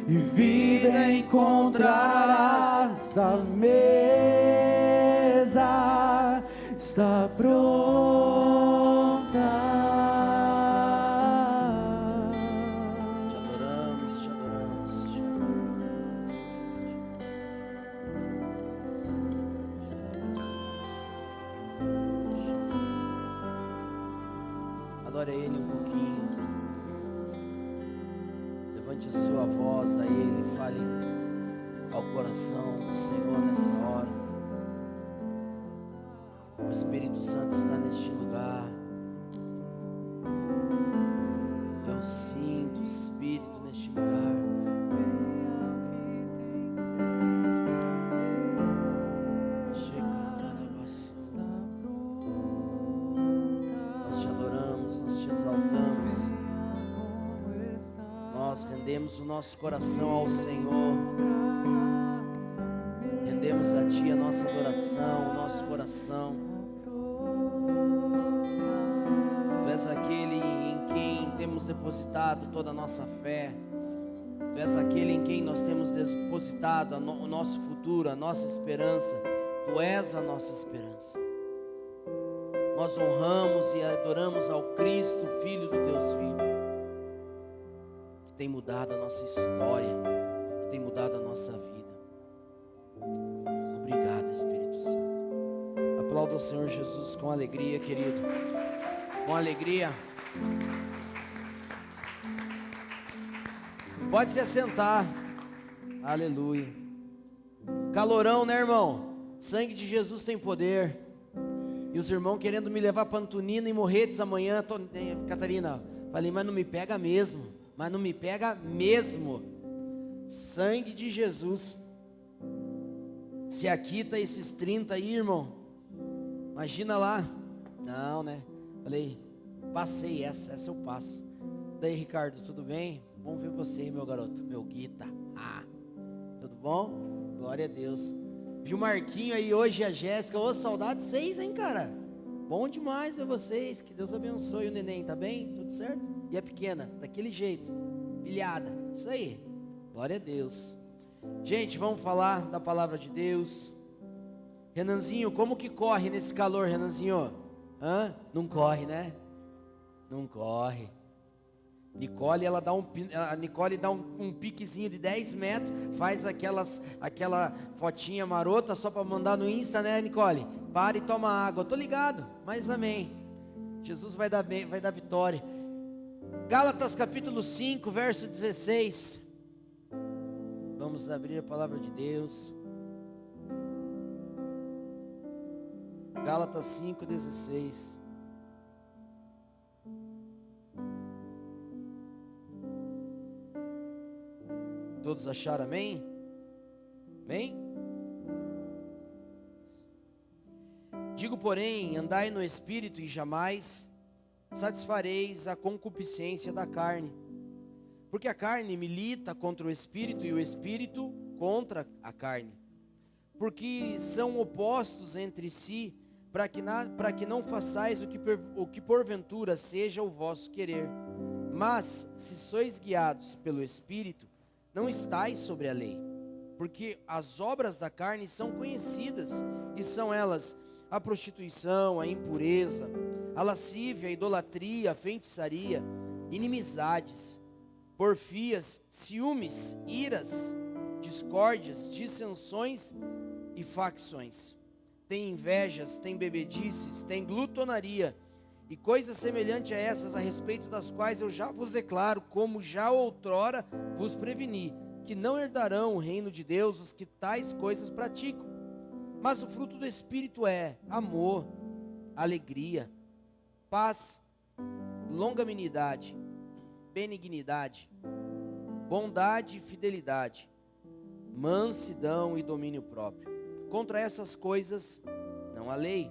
e vida encontrarás. A mesa está pronta. Te adoramos, te adoramos, te adoramos. Adore a Ele um pouquinho. Levante a sua voz a Ele, fale ao coração do Senhor nesta hora. O Espírito Santo está neste lugar. Eu sinto o Espírito neste lugar. Nós te adoramos, nós te exaltamos. Nós rendemos o nosso coração ao Senhor. Rendemos a Ti a nossa adoração, o nosso coração. Tu és aquele em quem temos depositado toda a nossa fé. Tu és aquele em quem nós temos depositado o nosso futuro, a nossa esperança. Tu és a nossa esperança. Nós honramos e adoramos ao Cristo, Filho do Deus vivo, que tem mudado a nossa história, que tem mudado a nossa vida. Obrigado, Espírito Santo. Aplauda o Senhor Jesus com alegria, querido. Com alegria. Pode se assentar. Aleluia. Calorão, né, irmão? Sangue de Jesus tem poder. E os irmãos querendo me levar para Antonina e Morretes amanhã. Catarina, falei, mas não me pega mesmo. Mas não me pega mesmo. Sangue de Jesus. Se aqui tá esses 30 aí, irmão, imagina lá. Não, né? Falei, passei essa eu passo. Daí, Ricardo, tudo bem? Bom ver você aí, meu garoto, meu guita. Tudo bom? Glória a Deus. Vi o Marquinho aí hoje e a Jéssica. Ô, saudade de vocês, hein, cara? Bom demais ver vocês. Que Deus abençoe o neném, tá bem? Tudo certo? E a pequena, daquele jeito, pilhada. Isso aí. Glória a Deus. Gente, vamos falar da palavra de Deus. Renanzinho, como que corre nesse calor, Renanzinho? Não corre, né? Não corre. Nicole, a Nicole dá um piquezinho de 10 metros, faz aquela fotinha marota só para mandar no Insta, né, Nicole? Para e toma água. Tô ligado, mas amém. Jesus vai dar vitória. Gálatas capítulo 5, verso 16. Vamos abrir a palavra de Deus. Gálatas 5, 16. Todos acharam amém? Amém? Digo, porém, andai no Espírito e jamais satisfareis a concupiscência da carne. Porque a carne milita contra o Espírito e o Espírito contra a carne. Porque são opostos entre si, para que não façais o que porventura seja o vosso querer. Mas, se sois guiados pelo Espírito, não estais sobre a lei, porque as obras da carne são conhecidas, e são elas a prostituição, a impureza, a lascívia, a idolatria, a feitiçaria, inimizades, porfias, ciúmes, iras, discórdias, dissensões e facções. Tem invejas, tem bebedices, tem glutonaria, e coisas semelhantes a essas, a respeito das quais eu já vos declaro, como já outrora vos preveni, que não herdarão o reino de Deus os que tais coisas praticam. Mas o fruto do Espírito é amor, alegria, paz, longanimidade, benignidade, bondade e fidelidade, mansidão e domínio próprio. Contra essas coisas não há lei.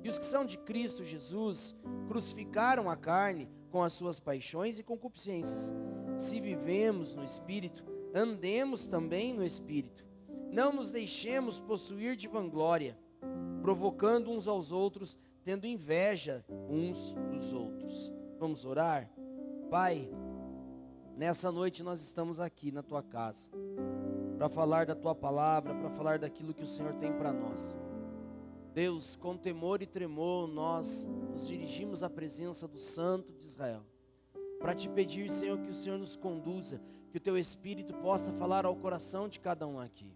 E os que são de Cristo Jesus crucificaram a carne com as suas paixões e concupiscências. Se vivemos no Espírito, andemos também no Espírito. Não nos deixemos possuir de vanglória, provocando uns aos outros, tendo inveja uns dos outros. Vamos orar? Pai, Nessa noite nós estamos aqui na tua casa, para falar da tua palavra, para falar daquilo que o Senhor tem para nós. Deus, com temor e tremor, nós nos dirigimos à presença do Santo de Israel, para te pedir, Senhor, que o Senhor nos conduza, que o teu Espírito possa falar ao coração de cada um aqui.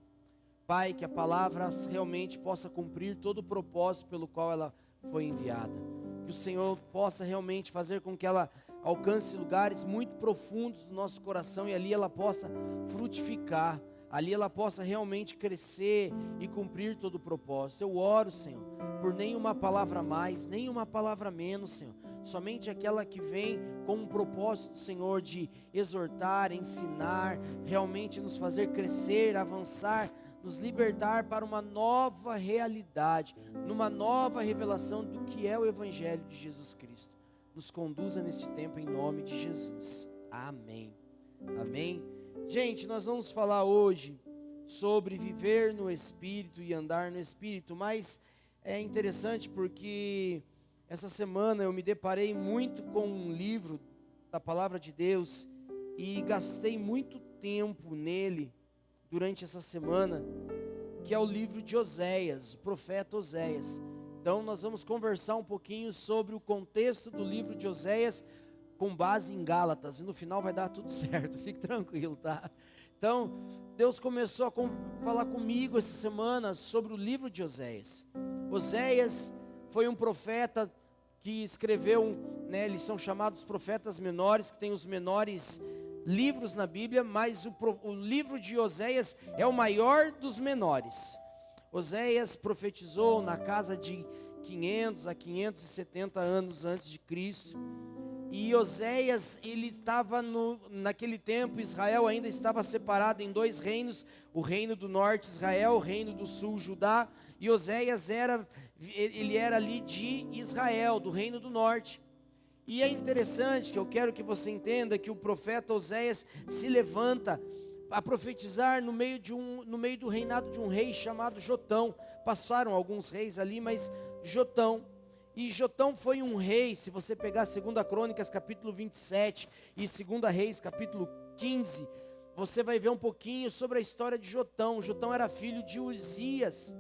Pai, que a palavra realmente possa cumprir todo o propósito pelo qual ela foi enviada. Que o Senhor possa realmente fazer com que ela alcance lugares muito profundos do nosso coração e ali ela possa frutificar, ali ela possa realmente crescer e cumprir todo o propósito. Eu oro, Senhor, por nenhuma palavra a mais, nenhuma palavra a menos, Senhor. Somente aquela que vem com um propósito, Senhor, de exortar, ensinar, realmente nos fazer crescer, avançar, nos libertar para uma nova realidade, numa nova revelação do que é o Evangelho de Jesus Cristo. Nos conduza nesse tempo em nome de Jesus. Amém. Amém. Gente, nós vamos falar hoje sobre viver no Espírito e andar no Espírito, mas é interessante porque essa semana eu me deparei muito com um livro da Palavra de Deus e gastei muito tempo nele durante essa semana, que é o livro de Oséias, o profeta Oséias. Então nós vamos conversar um pouquinho sobre o contexto do livro de Oséias com base em Gálatas, e no final vai dar tudo certo, fique tranquilo, tá? Então, Deus começou a falar comigo essa semana sobre o livro de Oséias. Oséias foi um profeta que escreveu, né, eles são chamados profetas menores, que tem os menores livros na Bíblia, mas o livro de Oséias é o maior dos menores. Oséias profetizou na casa de 500 a 570 anos antes de Cristo. E Oséias, ele estava naquele tempo, Israel ainda estava separado em dois reinos, o reino do norte Israel, o reino do sul Judá, e Oséias era ali de Israel, do reino do norte. E é interessante que eu quero que você entenda que o profeta Oséias se levanta a profetizar no meio do reinado de um rei chamado Jotão. Passaram alguns reis ali, mas Jotão. E Jotão foi um rei, se você pegar 2 Crônicas capítulo 27 e 2 Reis capítulo 15, você vai ver um pouquinho sobre a história de Jotão. Jotão era filho de Uzias,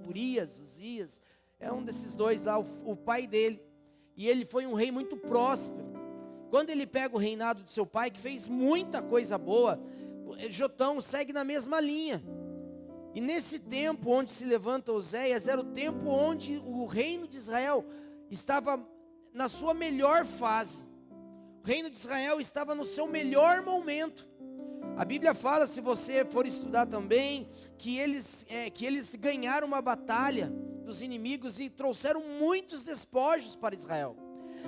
é um desses dois lá, o pai dele. E ele foi um rei muito próspero. Quando ele pega o reinado de seu pai, que fez muita coisa boa, Jotão segue na mesma linha. E nesse tempo onde se levanta Oséias, era o tempo onde o reino de Israel estava na sua melhor fase. O reino de Israel estava no seu melhor momento. A Bíblia fala, se você for estudar também, que eles ganharam uma batalha dos inimigos e trouxeram muitos despojos para Israel.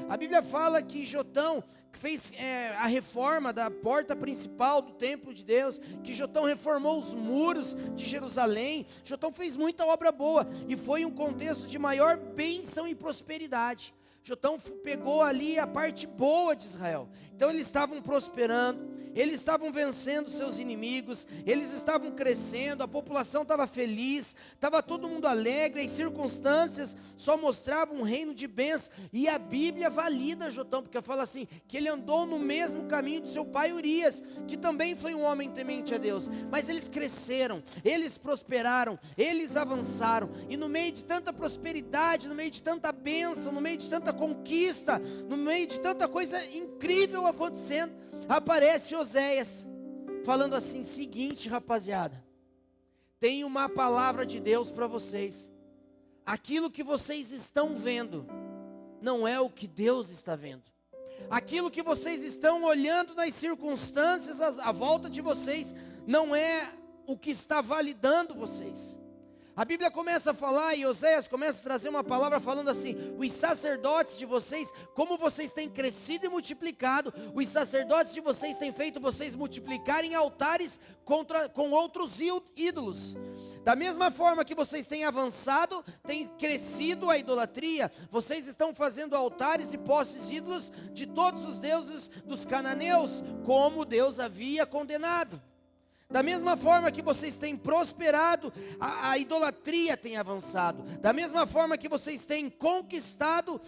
A Bíblia fala que Jotão fez a reforma da porta principal do templo de Deus, que Jotão reformou os muros de Jerusalém. Jotão fez muita obra boa e foi um contexto de maior bênção e prosperidade. Jotão pegou ali a parte boa de Israel. Então eles estavam prosperando, eles estavam vencendo seus inimigos, eles estavam crescendo, a população estava feliz, estava todo mundo alegre, as circunstâncias só mostravam um reino de bênção. E a Bíblia valida Jotão, porque fala assim, que ele andou no mesmo caminho do seu pai Urias, que também foi um homem temente a Deus. Mas eles cresceram, eles prosperaram, eles avançaram, e no meio de tanta prosperidade, no meio de tanta bênção, no meio de tanta conquista, no meio de tanta coisa incrível acontecendo, aparece Oséias, falando assim, seguinte rapaziada, tem uma palavra de Deus para vocês, aquilo que vocês estão vendo, não é o que Deus está vendo, aquilo que vocês estão olhando nas circunstâncias à volta de vocês, não é o que está validando vocês. A Bíblia começa a falar, e Oséias começa a trazer uma palavra falando assim, os sacerdotes de vocês, como vocês têm crescido e multiplicado, os sacerdotes de vocês têm feito vocês multiplicarem altares com outros ídolos. Da mesma forma que vocês têm avançado, tem crescido a idolatria, vocês estão fazendo altares e postes ídolos de todos os deuses dos cananeus, como Deus havia condenado. Da mesma forma que vocês têm prosperado, a idolatria tem avançado. Da mesma forma que vocês têm conquistado,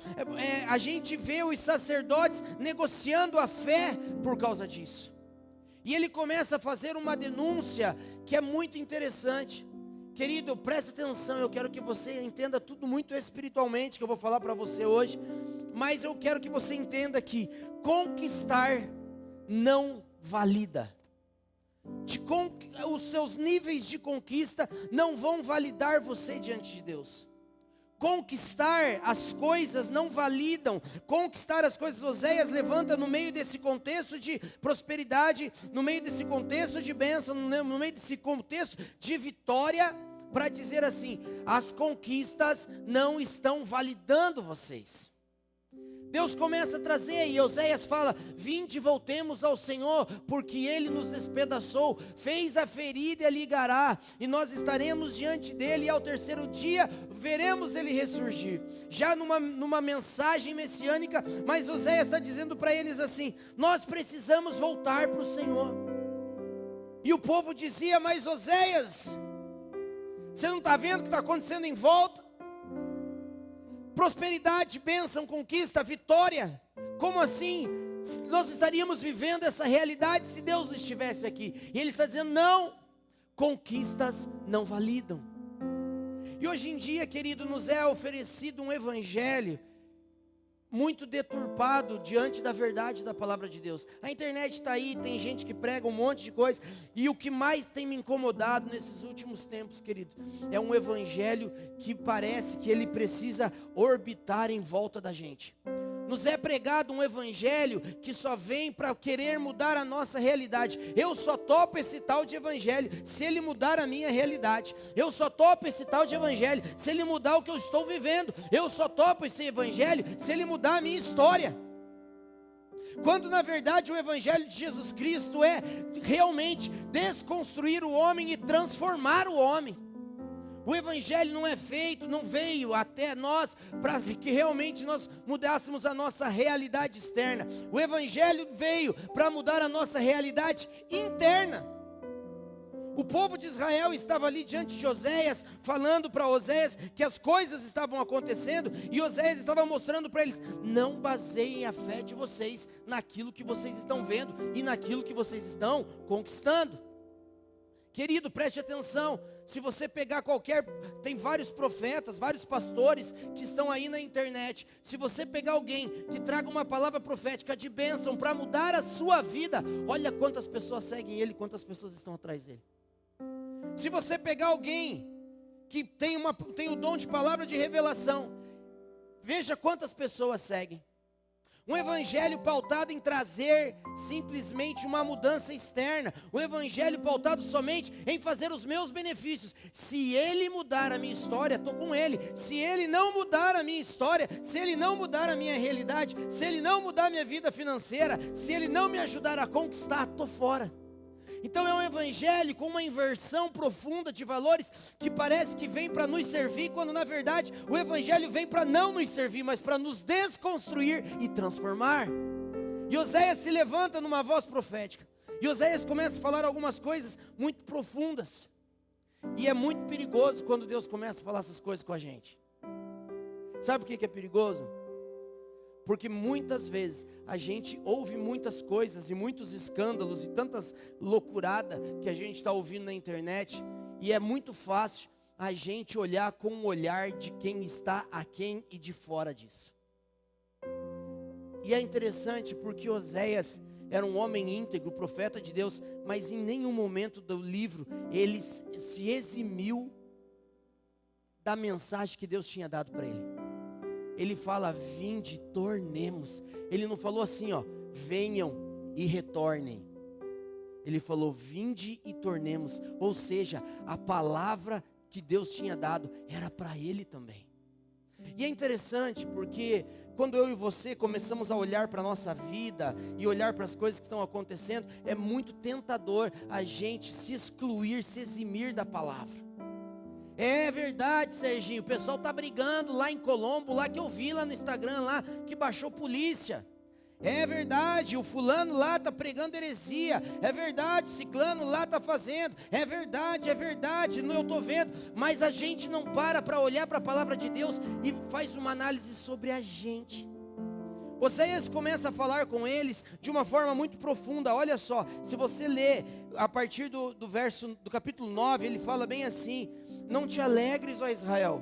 a gente vê os sacerdotes negociando a fé por causa disso. E ele começa a fazer uma denúncia que é muito interessante. Querido, preste atenção, eu quero que você entenda tudo muito espiritualmente, que eu vou falar para você hoje. Mas eu quero que você entenda que conquistar não valida. Os seus níveis de conquista não vão validar você diante de Deus. Conquistar as coisas não validam. Conquistar as coisas, Oséias levanta no meio desse contexto de prosperidade, no meio desse contexto de bênção, no meio desse contexto de vitória, para dizer assim: as conquistas não estão validando vocês. Deus começa a trazer, e Oséias fala: vinde e voltemos ao Senhor, porque Ele nos despedaçou, fez a ferida e a ligará, e nós estaremos diante dEle, e ao terceiro dia veremos Ele ressurgir. Já numa mensagem messiânica, mas Oséias está dizendo para eles assim: nós precisamos voltar para o Senhor. E o povo dizia: mas Oséias, você não está vendo o que está acontecendo em volta? Prosperidade, bênção, conquista, vitória. Como assim? Nós estaríamos vivendo essa realidade se Deus estivesse aqui. E Ele está dizendo: não, conquistas não validam. E hoje em dia, querido, nos é oferecido um evangelho muito deturpado diante da verdade da palavra de Deus. A internet está aí, tem gente que prega um monte de coisa, e o que mais tem me incomodado nesses últimos tempos, querido, é um evangelho que parece que ele precisa orbitar em volta da gente. Nos é pregado um evangelho que só vem para querer mudar a nossa realidade. Eu só topo esse tal de evangelho se ele mudar a minha realidade. Eu só topo esse tal de evangelho se ele mudar o que eu estou vivendo. Eu só topo esse evangelho se ele mudar a minha história. Quando na verdade o evangelho de Jesus Cristo é realmente desconstruir o homem e transformar o homem. O evangelho não é feito, não veio até nós para que realmente nós mudássemos a nossa realidade externa. O evangelho veio para mudar a nossa realidade interna. O povo de Israel estava ali diante de Oséias, falando para Oséias que as coisas estavam acontecendo, e Oséias estava mostrando para eles: não baseiem a fé de vocês naquilo que vocês estão vendo e naquilo que vocês estão conquistando. Querido, preste atenção. Se você pegar tem vários profetas, vários pastores que estão aí na internet. Se você pegar alguém que traga uma palavra profética de bênção para mudar a sua vida, olha quantas pessoas seguem ele, quantas pessoas estão atrás dele. Se você pegar alguém que tem o dom de palavra de revelação, veja quantas pessoas seguem. Um evangelho pautado em trazer simplesmente uma mudança externa. Um evangelho pautado somente em fazer os meus benefícios. Se ele mudar a minha história, estou com ele. Se ele não mudar a minha história, se ele não mudar a minha realidade, se ele não mudar a minha vida financeira, se ele não me ajudar a conquistar, estou fora. Então é um evangelho com uma inversão profunda de valores, que parece que vem para nos servir, quando na verdade o evangelho vem para não nos servir, mas para nos desconstruir e transformar. E Oséias se levanta numa voz profética, e Oséias começa a falar algumas coisas muito profundas, e é muito perigoso quando Deus começa a falar essas coisas com a gente. Sabe por que é perigoso? Porque muitas vezes a gente ouve muitas coisas e muitos escândalos e tantas loucuradas que a gente está ouvindo na internet, e é muito fácil a gente olhar com o olhar de quem está aquém e de fora disso. E é interessante porque Oséias era um homem íntegro, profeta de Deus, mas em nenhum momento do livro ele se eximiu da mensagem que Deus tinha dado para ele. Ele fala: vinde, tornemos. Ele não falou assim, venham e retornem. Ele falou: vinde e tornemos. Ou seja, a palavra que Deus tinha dado era para ele também. E é interessante porque quando eu e você começamos a olhar para a nossa vida e olhar para as coisas que estão acontecendo, é muito tentador a gente se excluir, se eximir da palavra. É verdade, Serginho, o pessoal está brigando lá em Colombo, lá que eu vi lá no Instagram, lá que baixou polícia. É verdade, o fulano lá está pregando heresia. É verdade, o ciclano lá está fazendo. É verdade, eu estou vendo. Mas a gente não para olhar para a palavra de Deus e faz uma análise sobre a gente. Oséias começa a falar com eles de uma forma muito profunda. Olha só, se você ler a partir do capítulo 9, ele fala bem assim: não te alegres, ó Israel,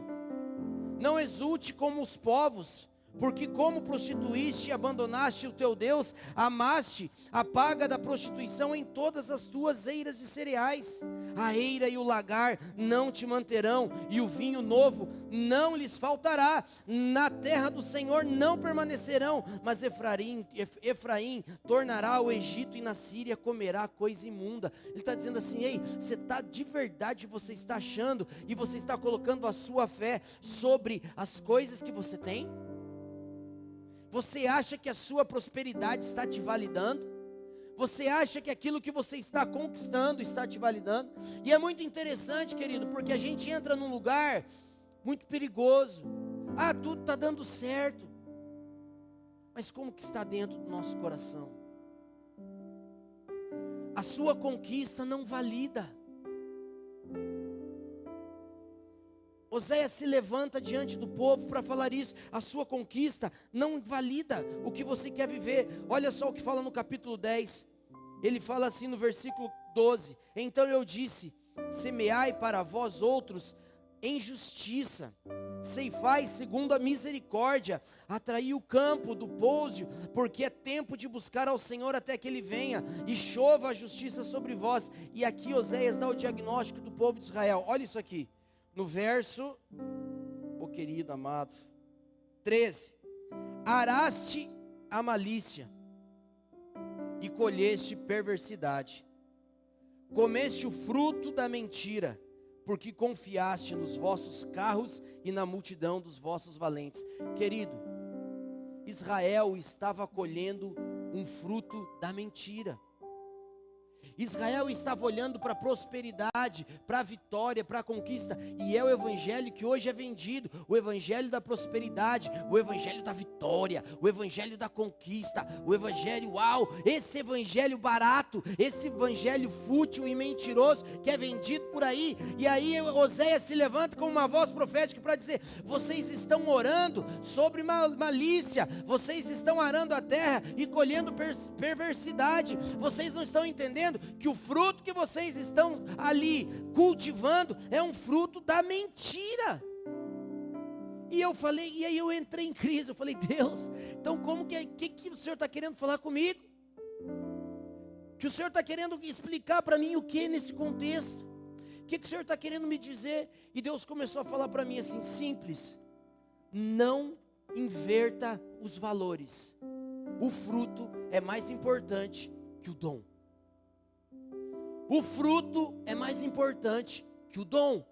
não exulte como os povos, porque como prostituíste e abandonaste o teu Deus, amaste a paga da prostituição em todas as tuas eiras de cereais. A eira e o lagar não te manterão, e o vinho novo não lhes faltará. Na terra do Senhor não permanecerão, mas Efraim tornará ao Egito, e na Síria comerá coisa imunda. Ele está dizendo assim: ei, você está de verdade, você está achando, e você está colocando a sua fé sobre as coisas que você tem? Você acha que a sua prosperidade está te validando? Você acha que aquilo que você está conquistando está te validando? E é muito interessante, querido, porque a gente entra num lugar muito perigoso. Ah, tudo está dando certo. Mas como que está dentro do nosso coração? A sua conquista não valida. Oséias se levanta diante do povo para falar isso. A sua conquista não valida o que você quer viver. Olha só o que fala no capítulo 10. Ele fala assim no versículo 12: então eu disse: semeai para vós outros em justiça, ceifai segundo a misericórdia, atraí o campo do pouso, porque é tempo de buscar ao Senhor até que Ele venha, e chova a justiça sobre vós. E aqui Oséias dá o diagnóstico do povo de Israel. Olha isso aqui. No verso, querido amado, 13: araste a malícia e colheste perversidade, comeste o fruto da mentira, porque confiaste nos vossos carros e na multidão dos vossos valentes. Querido, Israel estava colhendo um fruto da mentira. Israel estava olhando para a prosperidade, para a vitória, para a conquista, e é o evangelho que hoje é vendido, o evangelho da prosperidade, o evangelho da vitória, o evangelho da conquista, o evangelho esse evangelho barato, esse evangelho fútil e mentiroso que é vendido por aí. E aí Oséias se levanta com uma voz profética para dizer: vocês estão orando sobre malícia, vocês estão arando a terra e colhendo perversidade, vocês não estão entendendo que o fruto que vocês estão ali cultivando é um fruto da mentira. E eu falei, e aí eu entrei em crise. Eu falei: Deus, então como que o Senhor está querendo falar comigo? Que o Senhor está querendo explicar para mim o que nesse contexto? O que o Senhor está querendo me dizer? E Deus começou a falar para mim assim: simples, não inverta os valores. O fruto é mais importante que o dom. O fruto é mais importante que o dom.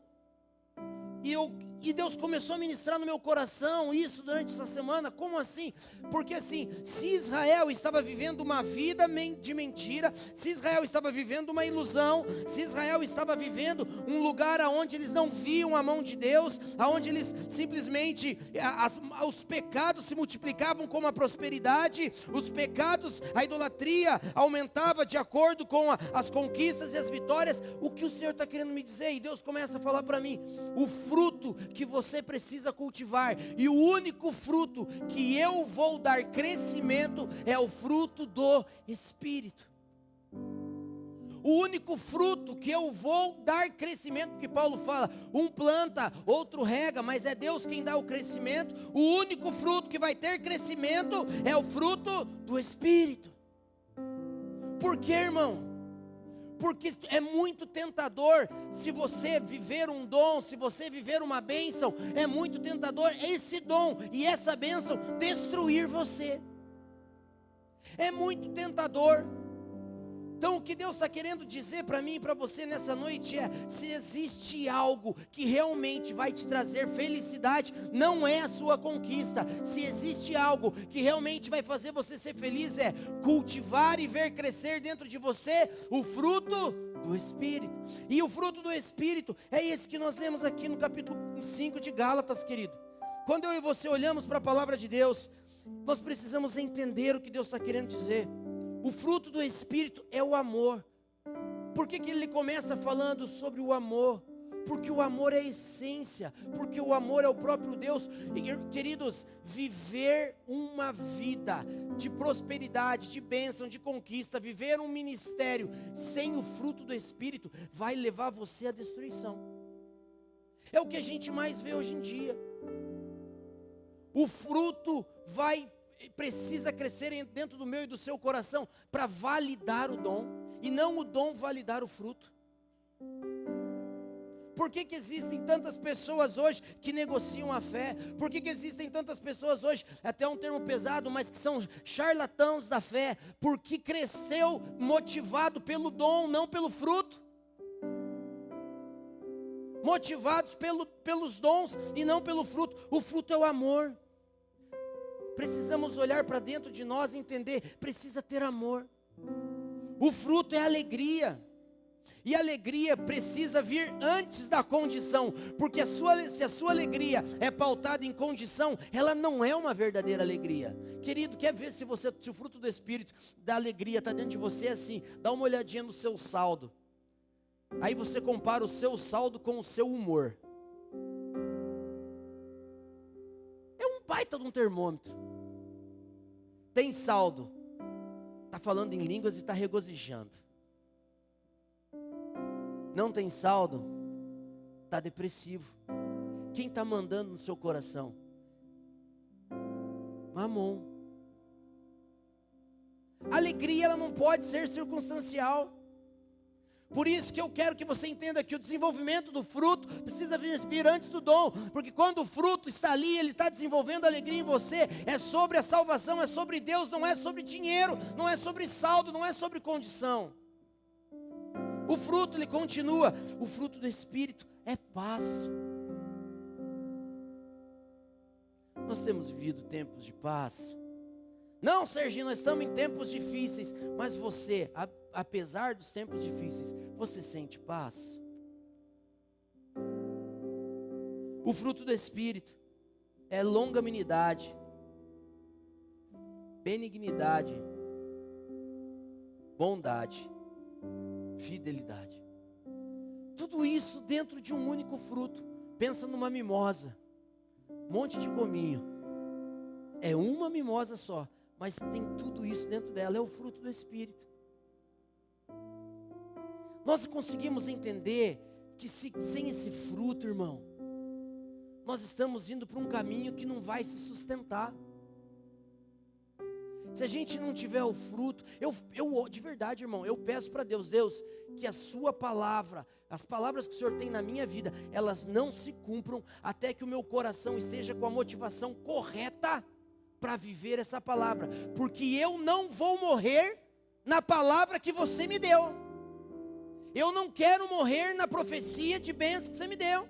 E Deus começou a ministrar no meu coração isso durante essa semana. Como assim? Porque assim, se Israel estava vivendo uma vida de mentira, se Israel estava vivendo uma ilusão, se Israel estava vivendo um lugar onde eles não viam a mão de Deus, onde eles simplesmente, os pecados se multiplicavam como a prosperidade, os pecados, a idolatria aumentava de acordo com as conquistas e as vitórias. O que o Senhor está querendo me dizer? E Deus começa a falar para mim: o fruto que você precisa cultivar, e o único fruto que eu vou dar crescimento, é o fruto do Espírito. O único fruto que eu vou dar crescimento, porque Paulo fala, um planta, outro rega, mas é Deus quem dá o crescimento. O único fruto que vai ter crescimento é o fruto do Espírito. Por quê, irmão? Porque é muito tentador, se você viver um dom, se você viver uma bênção, é muito tentador esse dom e essa bênção destruir você. É muito tentador. Então o que Deus está querendo dizer para mim e para você nessa noite é: se existe algo que realmente vai te trazer felicidade, não é a sua conquista. Se existe algo que realmente vai fazer você ser feliz, é cultivar e ver crescer dentro de você o fruto do Espírito. E o fruto do Espírito é esse que nós lemos aqui no capítulo 5 de Gálatas, querido. Quando eu e você olhamos para a palavra de Deus, nós precisamos entender o que Deus está querendo dizer. O fruto do Espírito é o amor. Por que ele começa falando sobre o amor? Porque o amor é a essência, porque o amor é o próprio Deus. E, queridos, viver uma vida de prosperidade, de bênção, de conquista, viver um ministério sem o fruto do Espírito, vai levar você à destruição. É o que a gente mais vê hoje em dia. O fruto precisa crescer dentro do meu e do seu coração para validar o dom, e não o dom validar o fruto. Por que existem tantas pessoas hoje que negociam a fé? Por que existem tantas pessoas hoje, até um termo pesado, mas que são charlatãos da fé? Porque cresceu motivado pelo dom, não pelo fruto. Motivados pelos dons e não pelo fruto. O fruto é o amor. Precisamos olhar para dentro de nós e entender, precisa ter amor. O fruto é alegria. E a alegria precisa vir antes da condição, porque se a sua alegria é pautada em condição, ela não é uma verdadeira alegria. Querido, quer ver se o fruto do Espírito da alegria está dentro de você? Assim, dá uma olhadinha no seu saldo. Aí você compara o seu saldo com o seu humor. É um baita de um termômetro. Tem saldo, está falando em línguas e está regozijando. Não tem saldo, está depressivo. Quem está mandando no seu coração? Mamon. A alegria, ela não pode ser circunstancial. Por isso que eu quero que você entenda que o desenvolvimento do fruto precisa vir antes do dom. Porque quando o fruto está ali, ele está desenvolvendo alegria em você. É sobre a salvação, é sobre Deus, não é sobre dinheiro, não é sobre saldo, não é sobre condição. O fruto, ele continua. O fruto do Espírito é paz. Nós temos vivido tempos de paz. Não, Serginho, nós estamos em tempos difíceis. Mas você, apesar dos tempos difíceis, você sente paz? O fruto do Espírito é longanimidade, benignidade, bondade, fidelidade. Tudo isso dentro de um único fruto. Pensa numa mimosa, um monte de gominho. É uma mimosa só, mas tem tudo isso dentro dela. É o fruto do Espírito. Nós conseguimos entender que sem esse fruto, irmão, nós estamos indo para um caminho que não vai se sustentar. Se a gente não tiver o fruto, eu de verdade, irmão, eu peço para Deus, que a sua palavra, as palavras que o Senhor tem na minha vida, elas não se cumpram até que o meu coração esteja com a motivação correta para viver essa palavra, porque eu não vou morrer na palavra que você me deu. Eu não quero morrer na profecia de bênçãos que você me deu.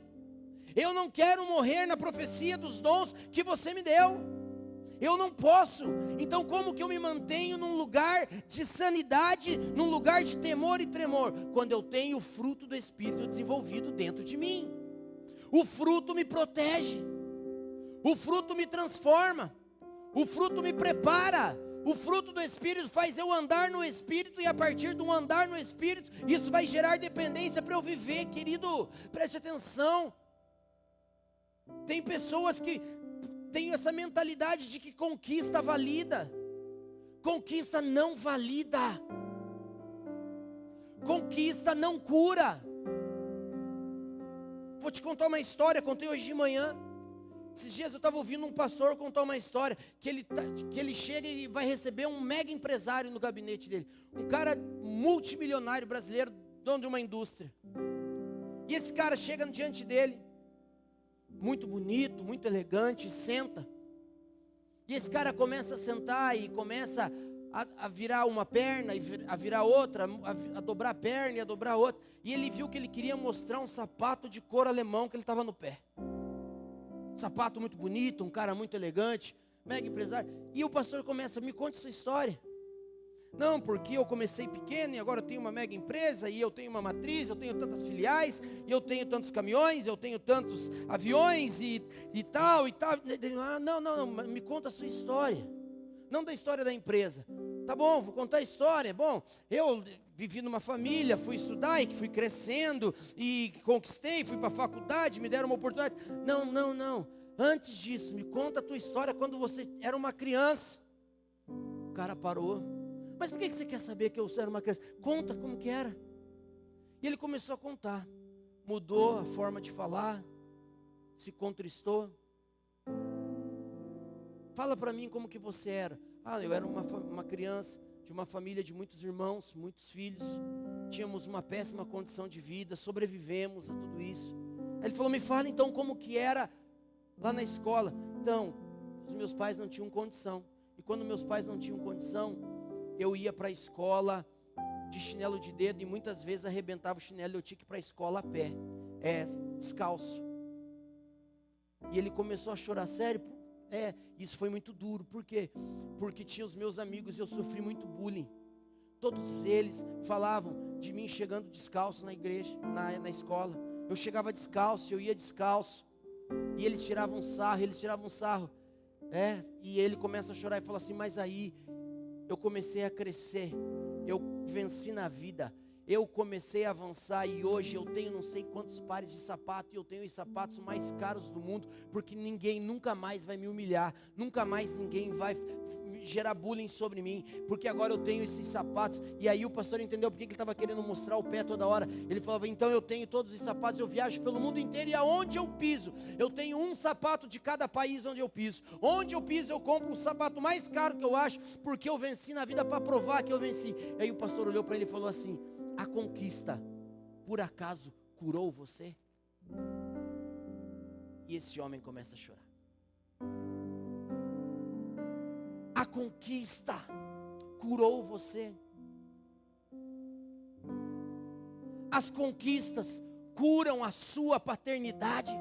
Eu não quero morrer na profecia dos dons que você me deu. Eu não posso. Então como que eu me mantenho num lugar de sanidade, num lugar de temor e tremor? Quando eu tenho o fruto do Espírito desenvolvido dentro de mim. O fruto me protege. O fruto me transforma. O fruto me prepara. O fruto do Espírito faz eu andar no Espírito, e a partir do andar no Espírito, isso vai gerar dependência para eu viver. Querido, preste atenção. Tem pessoas que têm essa mentalidade de que conquista valida. Conquista não valida. Conquista não cura. Vou te contar uma história, contei hoje de manhã. Esses dias eu estava ouvindo um pastor contar uma história, que ele chega e vai receber um mega empresário no gabinete dele. Um cara multimilionário brasileiro, dono de uma indústria. E esse cara chega diante dele, muito bonito, muito elegante, senta. E esse cara começa a sentar e começa a virar uma perna, a virar outra, a dobrar a perna e a dobrar a outra. E ele viu que ele queria mostrar um sapato de couro alemão que ele estava no pé. Sapato muito bonito, um cara muito elegante, mega empresário. E o pastor começa, me conte sua história. Não, porque eu comecei pequeno e agora eu tenho uma mega empresa, e eu tenho uma matriz, eu tenho tantas filiais, e eu tenho tantos caminhões, eu tenho tantos aviões e tal e tal. Ah, não, me conta a sua história. Não da história da empresa. Tá bom, vou contar a história. Bom, eu vivi numa família, fui estudar e fui crescendo e conquistei, fui para a faculdade, me deram uma oportunidade. Não. Antes disso, me conta a tua história quando você era uma criança. O cara parou. Mas por que você quer saber que eu era uma criança? Conta como que era. E ele começou a contar. Mudou a forma de falar, se contristou. Fala para mim como que você era. Eu era uma criança de uma família de muitos irmãos, muitos filhos. Tínhamos uma péssima condição de vida, sobrevivemos a tudo isso. Aí ele falou, me fala então como que era lá na escola. Então, os meus pais não tinham condição. E quando meus pais não tinham condição, eu ia para a escola de chinelo de dedo e muitas vezes arrebentava o chinelo e eu tinha que ir para a escola a pé, descalço. E ele começou a chorar, sério. Isso foi muito duro. Por quê? Porque tinha os meus amigos e eu sofri muito bullying. Todos eles falavam de mim chegando descalço na igreja, na escola. Eu chegava descalço, eu ia descalço. E eles tiravam sarro. E ele começa a chorar e fala assim, mas aí eu comecei a crescer. Eu venci na vida. Eu comecei a avançar e hoje eu tenho não sei quantos pares de sapato. E eu tenho os sapatos mais caros do mundo. Porque ninguém nunca mais vai me humilhar. Nunca mais ninguém vai gerar bullying sobre mim. Porque agora eu tenho esses sapatos. E aí o pastor entendeu porque ele estava querendo mostrar o pé toda hora. Ele falava, então eu tenho todos os sapatos. Eu viajo pelo mundo inteiro e aonde eu piso, eu tenho um sapato de cada país onde eu piso. Onde eu piso eu compro o sapato mais caro que eu acho. Porque eu venci na vida para provar que eu venci. E aí o pastor olhou para ele e falou assim, a conquista, por acaso, curou você? E esse homem começa a chorar. A conquista curou você. As conquistas curam a sua paternidade.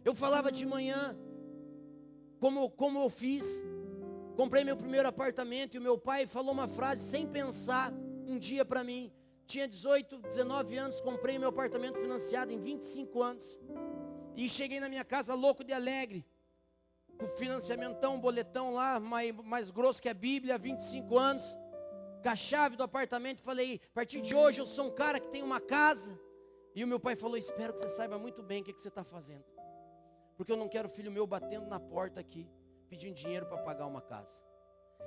Eu falava de manhã, como eu fiz. Comprei meu primeiro apartamento e o meu pai falou uma frase sem pensar um dia para mim. Tinha 18, 19 anos, comprei meu apartamento financiado em 25 anos. E cheguei na minha casa louco de alegre. Com financiamentão, boletão lá, mais grosso que a Bíblia, 25 anos. Com a chave do apartamento, falei, a partir de hoje eu sou um cara que tem uma casa. E o meu pai falou, espero que você saiba muito bem o que você está fazendo. Porque eu não quero filho meu batendo na porta aqui, pedindo dinheiro para pagar uma casa.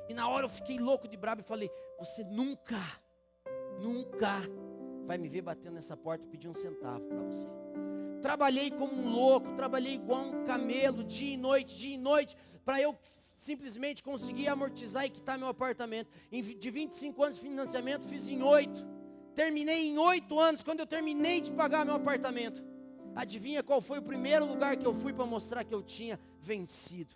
E na hora eu fiquei louco de brabo e falei, você nunca vai me ver batendo nessa porta e pedir um centavo para você. Trabalhei como um louco, trabalhei igual um camelo, dia e noite, para eu simplesmente conseguir amortizar e quitar meu apartamento. De 25 anos de financiamento, fiz em 8. Terminei em 8 anos, quando eu terminei de pagar meu apartamento. Adivinha qual foi o primeiro lugar que eu fui para mostrar que eu tinha vencido?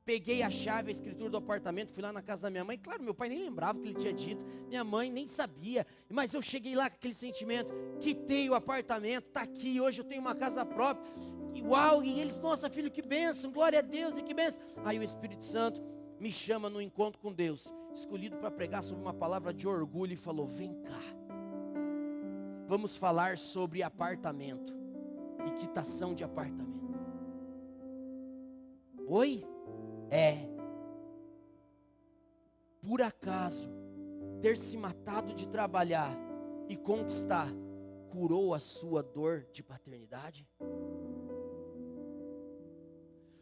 Peguei a chave, a escritura do apartamento, fui lá na casa da minha mãe. Claro, meu pai nem lembrava o que ele tinha dito, minha mãe nem sabia. Mas eu cheguei lá com aquele sentimento, quitei o apartamento, está aqui, hoje eu tenho uma casa própria. E uau, e eles, nossa filho, que bênção, glória a Deus, e que bênção. Aí o Espírito Santo me chama no encontro com Deus, escolhido para pregar sobre uma palavra de orgulho, e falou, vem cá, vamos falar sobre apartamento e quitação de apartamento. Oi? Por acaso, ter se matado de trabalhar e conquistar, curou a sua dor de paternidade?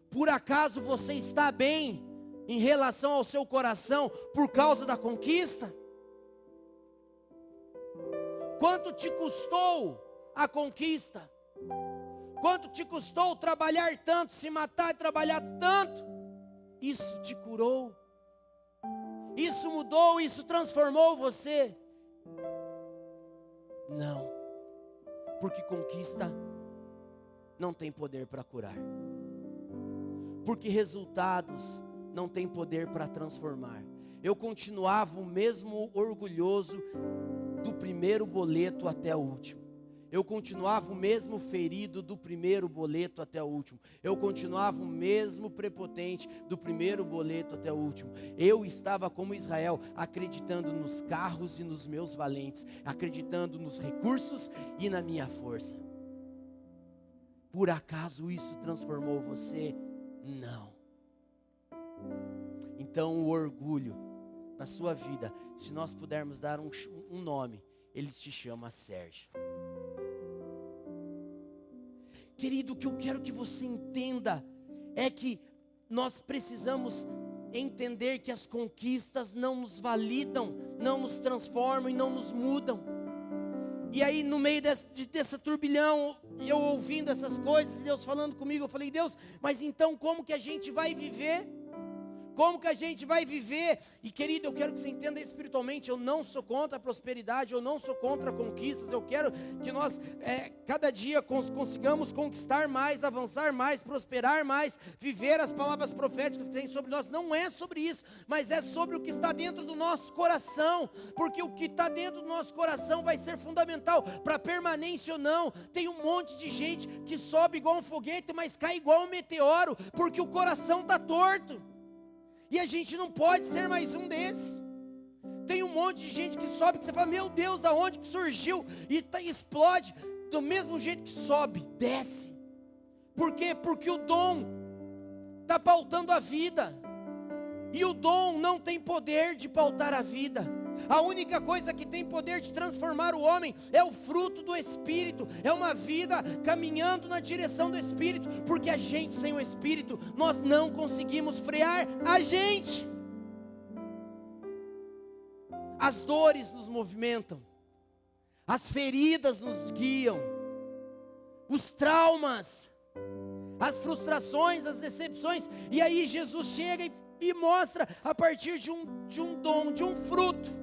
Por acaso você está bem em relação ao seu coração por causa da conquista? Quanto te custou a conquista? Quanto te custou trabalhar tanto, se matar e trabalhar tanto? Isso te curou? Isso mudou, isso transformou você? Não, porque conquista não tem poder para curar, porque resultados não tem poder para transformar. Eu continuava o mesmo orgulhoso do primeiro boleto até o último. Eu continuava o mesmo ferido do primeiro boleto até o último. Eu continuava o mesmo prepotente do primeiro boleto até o último. Eu estava como Israel, acreditando nos carros e nos meus valentes, acreditando nos recursos e na minha força. Por acaso isso transformou você? Não. Então o orgulho na sua vida, se nós pudermos dar um nome, ele se chama Sérgio. Querido, o que eu quero que você entenda é que nós precisamos entender que as conquistas não nos validam, não nos transformam e não nos mudam. E aí no meio dessa turbilhão, eu ouvindo essas coisas, Deus falando comigo, eu falei: Deus, mas então como que a gente vai viver? Como que a gente vai viver? E querido, eu quero que você entenda espiritualmente, eu não sou contra a prosperidade, eu não sou contra conquistas, eu quero que nós cada dia consigamos conquistar mais, avançar mais, prosperar mais, viver as palavras proféticas que tem sobre nós. Não é sobre isso, mas é sobre o que está dentro do nosso coração, porque o que está dentro do nosso coração vai ser fundamental para permanência ou não. Tem um monte de gente que sobe igual um foguete, mas cai igual um meteoro, porque o coração está torto. E a gente não pode ser mais um desses. Tem um monte de gente que sobe, que você fala: meu Deus, da onde que surgiu? E explode, do mesmo jeito que sobe, desce. Por quê? Porque o dom está pautando a vida. E o dom não tem poder de pautar a vida. A única coisa que tem poder de transformar o homem é o fruto do Espírito, é uma vida caminhando na direção do Espírito, porque a gente sem o Espírito, nós não conseguimos frear a gente. As dores nos movimentam, as feridas nos guiam, os traumas, as frustrações, as decepções, e aí Jesus chega e mostra a partir de um dom, de um fruto.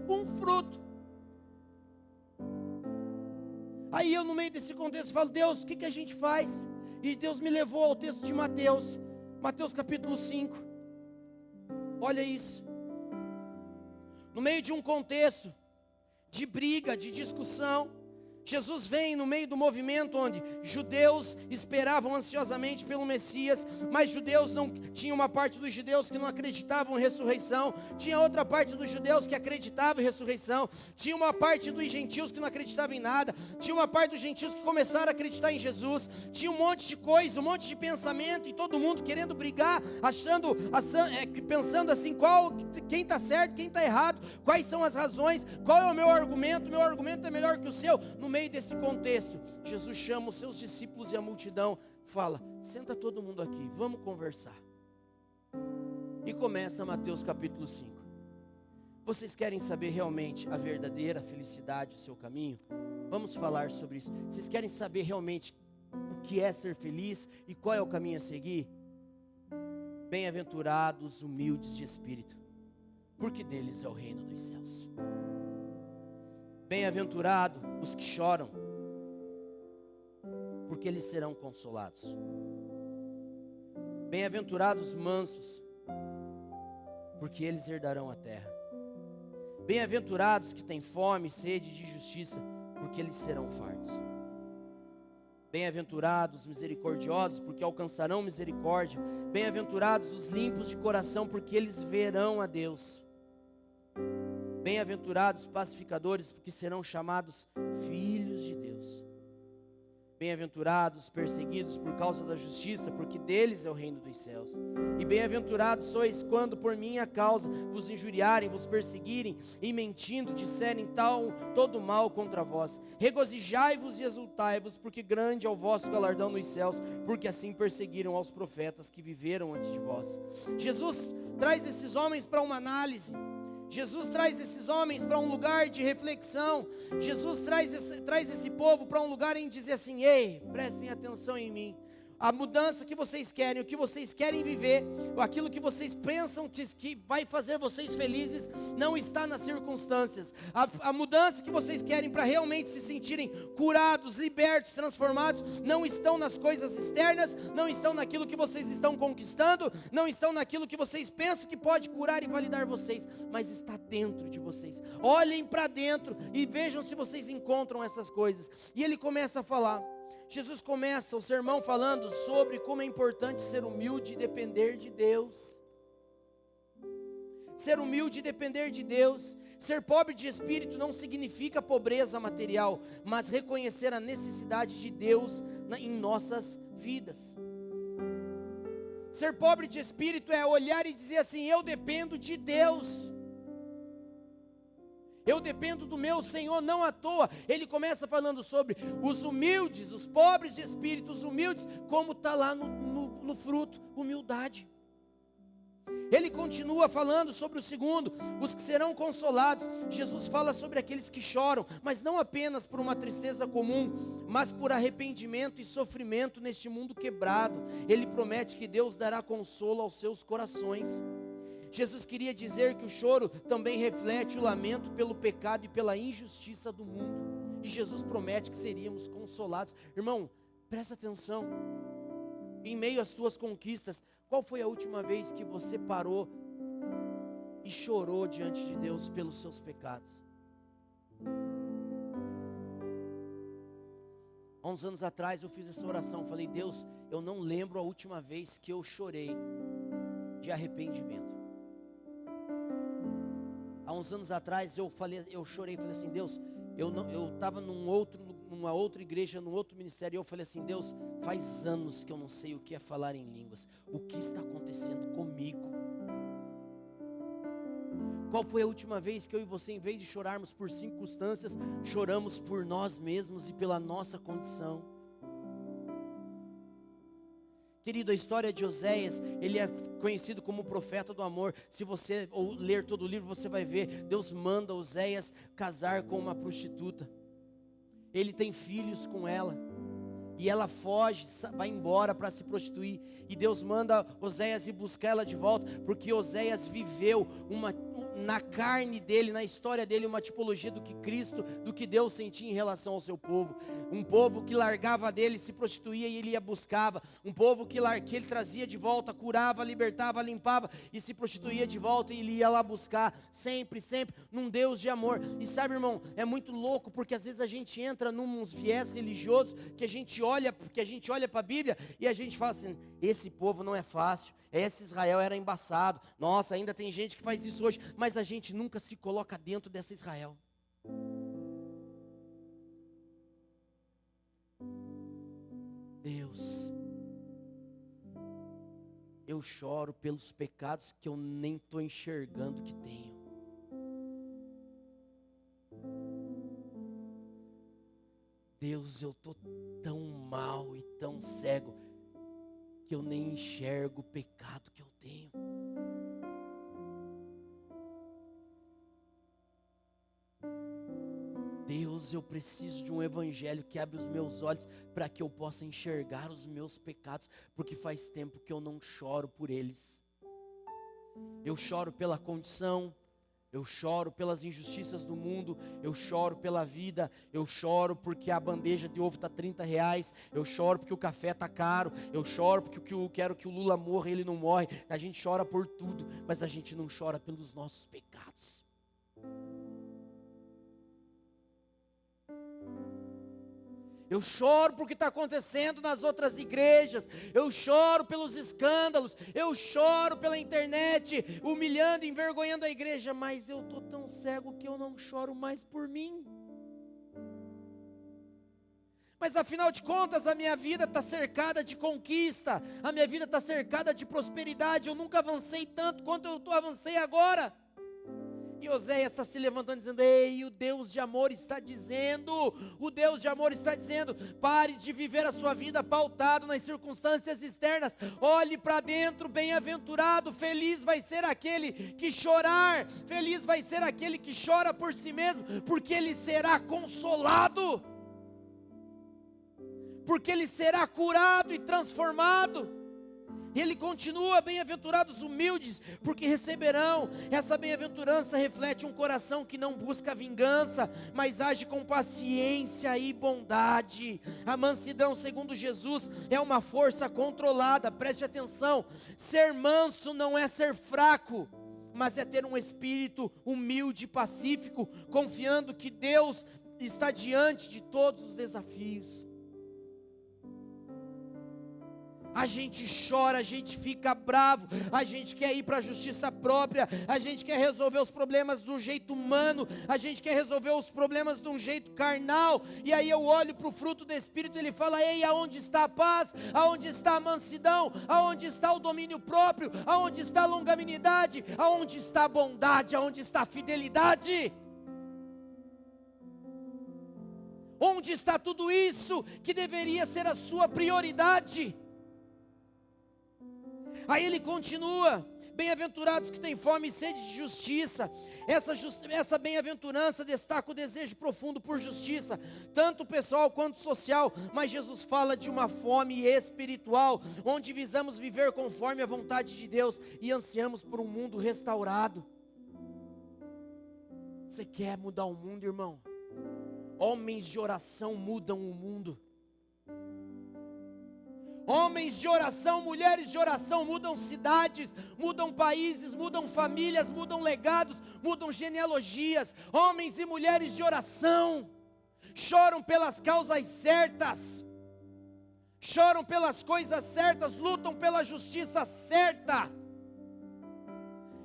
Aí eu no meio desse contexto falo: Deus, o que a gente faz? E Deus me levou ao texto de Mateus capítulo 5, olha isso, no meio de um contexto de briga, de discussão, Jesus vem no meio do movimento onde judeus esperavam ansiosamente pelo Messias, mas judeus não, tinha uma parte dos judeus que não acreditavam em ressurreição, tinha outra parte dos judeus que acreditavam em ressurreição, tinha uma parte dos gentios que não acreditavam em nada, tinha uma parte dos gentios que começaram a acreditar em Jesus, tinha um monte de coisa, um monte de pensamento, e todo mundo querendo brigar, pensando assim, quem está certo, quem está errado, quais são as razões, qual é o meu argumento é melhor que o seu. No meio desse contexto, Jesus chama os seus discípulos e a multidão, fala: senta todo mundo aqui, vamos conversar. E começa Mateus capítulo 5. Vocês querem saber realmente a verdadeira felicidade, o seu caminho? Vamos falar sobre isso. Vocês querem saber realmente o que é ser feliz e qual é o caminho a seguir? Bem-aventurados humildes de espírito, porque deles é o reino dos céus. Bem-aventurados os que choram, porque eles serão consolados. Bem-aventurados os mansos, porque eles herdarão a terra. Bem-aventurados que têm fome e sede de justiça, porque eles serão fartos. Bem-aventurados os misericordiosos, porque alcançarão misericórdia. Bem-aventurados os limpos de coração, porque eles verão a Deus. Bem-aventurados os pacificadores, porque serão chamados filhos de Deus. Bem-aventurados os perseguidos por causa da justiça, porque deles é o reino dos céus. E bem-aventurados sois quando por minha causa vos injuriarem, vos perseguirem e mentindo disserem todo mal contra vós. Regozijai-vos e exultai-vos, porque grande é o vosso galardão nos céus, porque assim perseguiram aos profetas que viveram antes de vós. Jesus traz esses homens para uma análise. Jesus traz esses homens para um lugar de reflexão. Jesus traz esse povo para um lugar em dizer assim: ei, prestem atenção em mim. A mudança que vocês querem, o que vocês querem viver, aquilo que vocês pensam que vai fazer vocês felizes, não está nas circunstâncias. A mudança que vocês querem para realmente se sentirem curados, libertos, transformados, não estão nas coisas externas, não estão naquilo que vocês estão conquistando, não estão naquilo que vocês pensam que pode curar e validar vocês, mas está dentro de vocês. Olhem para dentro e vejam se vocês encontram essas coisas. E ele começa a falar. Jesus começa o sermão falando sobre como é importante ser humilde e depender de Deus. Ser humilde e depender de Deus. Ser pobre de espírito não significa pobreza material, mas reconhecer a necessidade de Deus em nossas vidas. Ser pobre de espírito é olhar e dizer assim: eu dependo de Deus. Eu dependo do meu Senhor, não à toa. Ele começa falando sobre os humildes, os pobres de espírito, os humildes, como está lá no fruto, humildade. Ele continua falando sobre o segundo, os que serão consolados. Jesus fala sobre aqueles que choram, mas não apenas por uma tristeza comum, mas por arrependimento e sofrimento neste mundo quebrado. Ele promete que Deus dará consolo aos seus corações. Jesus queria dizer que o choro também reflete o lamento pelo pecado e pela injustiça do mundo. E Jesus promete que seríamos consolados. Irmão, presta atenção. Em meio às tuas conquistas, qual foi a última vez que você parou e chorou diante de Deus pelos seus pecados? Há uns anos atrás eu fiz essa oração, falei: Deus, eu não lembro a última vez que eu chorei de arrependimento. Há uns anos atrás eu chorei e falei assim: Deus, eu estava numa outra igreja, num outro ministério, e eu falei assim: Deus, faz anos que eu não sei o que é falar em línguas, o que está acontecendo comigo? Qual foi a última vez que eu e você, em vez de chorarmos por circunstâncias, choramos por nós mesmos e pela nossa condição? Querido, a história de Oséias, ele é conhecido como o profeta do amor. Se você ler todo o livro, você vai ver, Deus manda Oséias casar com uma prostituta. Ele tem filhos com ela, e ela foge, vai embora para se prostituir, e Deus manda Oséias ir buscar ela de volta, porque Oséias viveu na carne dele, na história dele, uma tipologia do que Cristo, do que Deus sentia em relação ao seu povo. Um povo que largava dele, se prostituía e ele ia buscava. Um povo que ele trazia de volta, curava, libertava, limpava e se prostituía de volta, e ele ia lá buscar, sempre, sempre, num Deus de amor. E sabe, irmão, é muito louco, porque às vezes a gente entra num viés religioso, que a gente olha para a Bíblia e a gente fala assim: esse povo não é fácil, esse Israel era embaçado, nossa, ainda tem gente que faz isso hoje, mas a gente nunca se coloca dentro dessa Israel. Deus, eu choro pelos pecados que eu nem estou enxergando que tenho. Deus, eu estou tão mal e tão cego que eu nem enxergo o pecado que eu tenho. Deus, eu preciso de um evangelho que abre os meus olhos para que eu possa enxergar os meus pecados, porque faz tempo que eu não choro por eles. Eu choro pela condição, eu choro pelas injustiças do mundo, eu choro pela vida, eu choro porque a bandeja de ovo está R$30, eu choro porque o café está caro, eu choro porque eu quero que o Lula morra e ele não morre. A gente chora por tudo, mas a gente não chora pelos nossos pecados. Eu choro porque está acontecendo nas outras igrejas, eu choro pelos escândalos, eu choro pela internet, humilhando, envergonhando a igreja, mas eu estou tão cego que eu não choro mais por mim. Mas afinal de contas, a minha vida está cercada de conquista, a minha vida está cercada de prosperidade, eu nunca avancei tanto quanto eu avancei agora. E Oséias está se levantando dizendo: ei, o Deus de amor está dizendo, pare de viver a sua vida pautado nas circunstâncias externas, olhe para dentro, bem-aventurado, feliz vai ser aquele que chorar, feliz vai ser aquele que chora por si mesmo, porque ele será consolado, porque ele será curado e transformado. E ele continua: bem-aventurados humildes, porque receberão. Essa bem-aventurança reflete um coração que não busca vingança, mas age com paciência e bondade. A mansidão, segundo Jesus, é uma força controlada. Preste atenção: ser manso não é ser fraco, mas é ter um espírito humilde e pacífico, confiando que Deus está diante de todos os desafios. A gente chora, a gente fica bravo, a gente quer ir para a justiça própria, a gente quer resolver os problemas de um jeito humano, a gente quer resolver os problemas de um jeito carnal. E aí eu olho para o fruto do Espírito e ele fala: ei, aonde está a paz? Aonde está a mansidão? Aonde está o domínio próprio? Aonde está a longanimidade? Aonde está a bondade? Aonde está a fidelidade? Onde está tudo isso que deveria ser a sua prioridade? Aí ele continua: bem-aventurados que têm fome e sede de justiça. Essa bem-aventurança destaca o desejo profundo por justiça, tanto pessoal quanto social, mas Jesus fala de uma fome espiritual, onde visamos viver conforme a vontade de Deus e ansiamos por um mundo restaurado. Você quer mudar o mundo, irmão? Homens de oração mudam o mundo. Homens de oração, mulheres de oração mudam cidades, mudam países, mudam famílias, mudam legados, mudam genealogias. Homens e mulheres de oração choram pelas causas certas, choram pelas coisas certas, lutam pela justiça certa.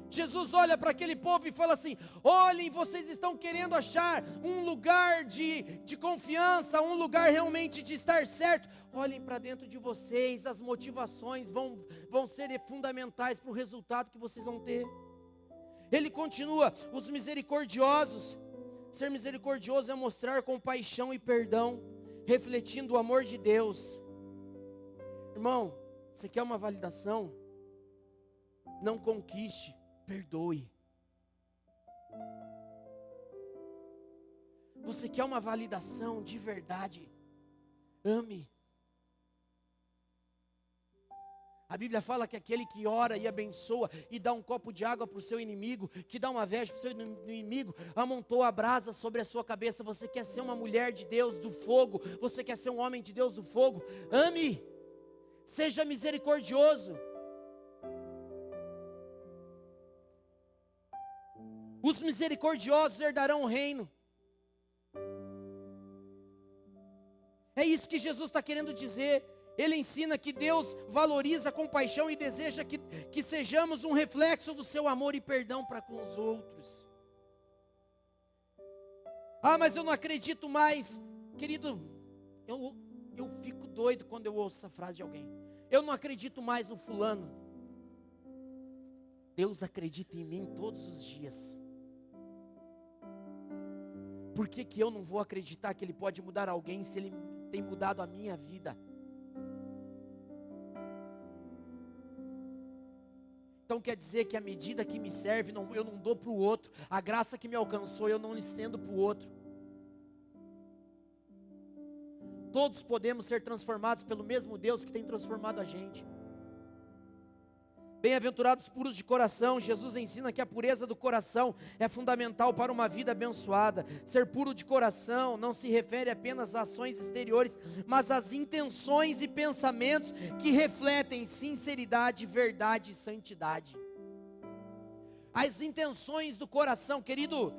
Jesus olha para aquele povo e fala assim: olhem, vocês estão querendo achar um lugar de confiança, um lugar realmente de estar certo. Olhem para dentro de vocês, as motivações vão ser fundamentais para o resultado que vocês vão ter. Ele continua: os misericordiosos. Ser misericordioso é mostrar compaixão e perdão, refletindo o amor de Deus. Irmão, você quer uma validação? Não conquiste, perdoe. Você quer uma validação de verdade? Ame. A Bíblia fala que aquele que ora e abençoa e dá um copo de água para o seu inimigo, que dá uma veste para o seu inimigo, amontou a brasa sobre a sua cabeça. Você quer ser uma mulher de Deus do fogo? Você quer ser um homem de Deus do fogo? Ame. Seja misericordioso. Os misericordiosos herdarão o reino. É isso que Jesus está querendo dizer. Ele ensina que Deus valoriza a compaixão e deseja que sejamos um reflexo do seu amor e perdão para com os outros. Ah, mas eu não acredito mais. Querido, eu fico doido quando eu ouço essa frase de alguém. Eu não acredito mais no fulano. Deus acredita em mim todos os dias. Por que eu não vou acreditar que Ele pode mudar alguém se Ele tem mudado a minha vida? Então quer dizer que a medida que me serve, eu não dou para o outro. A graça que me alcançou, eu não estendo para o outro. Todos podemos ser transformados pelo mesmo Deus que tem transformado a gente. Bem-aventurados puros de coração. Jesus ensina que a pureza do coração é fundamental para uma vida abençoada. Ser puro de coração não se refere apenas às ações exteriores, mas às intenções e pensamentos que refletem sinceridade, verdade e santidade. As intenções do coração, querido.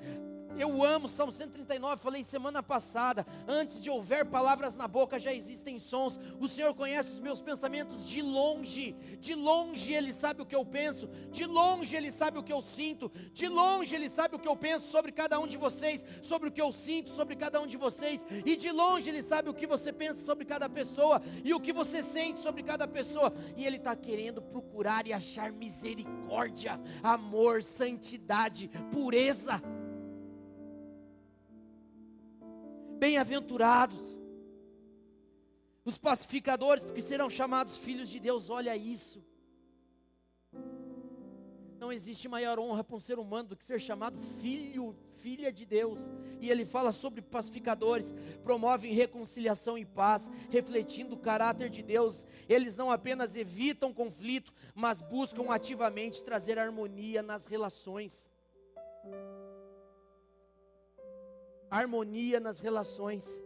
Eu amo Salmo 139, falei semana passada. Antes de houver palavras na boca, já existem sons. O Senhor conhece os meus pensamentos de longe. De longe Ele sabe o que eu penso. De longe Ele sabe o que eu sinto. De longe Ele sabe o que eu penso sobre cada um de vocês. Sobre o que eu sinto sobre cada um de vocês. E de longe Ele sabe o que você pensa sobre cada pessoa. E o que você sente sobre cada pessoa. E Ele está querendo procurar e achar misericórdia, amor, santidade, pureza. Bem-aventurados os pacificadores, porque serão chamados filhos de Deus. Olha isso. Não existe maior honra para um ser humano do que ser chamado filho, filha de Deus. E ele fala sobre pacificadores, promovem reconciliação e paz, refletindo o caráter de Deus. Eles não apenas evitam conflito, mas buscam ativamente trazer harmonia nas relações. Harmonia nas relações.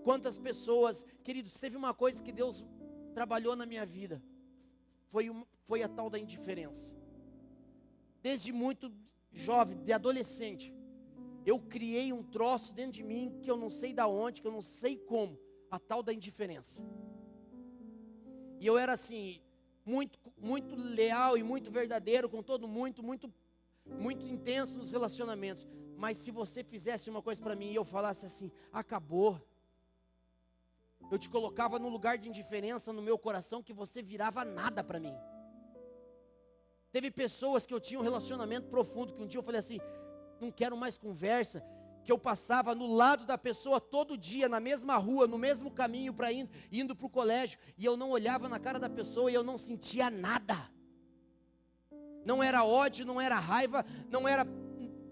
Quantas pessoas, queridos, teve uma coisa que Deus trabalhou na minha vida, foi a tal da indiferença. Desde muito jovem, de adolescente, eu criei um troço dentro de mim, que eu não sei da onde, que eu não sei como, a tal da indiferença. E eu era assim, muito leal e muito verdadeiro com todo mundo, muito intenso nos relacionamentos. Mas se você fizesse uma coisa para mim e eu falasse assim, acabou, eu te colocava num lugar de indiferença no meu coração que você virava nada para mim. Teve pessoas que eu tinha um relacionamento profundo, que um dia eu falei assim, não quero mais conversa, que eu passava no lado da pessoa todo dia, na mesma rua, no mesmo caminho para indo para o colégio, e eu não olhava na cara da pessoa e eu não sentia nada. Não era ódio, não era raiva, não era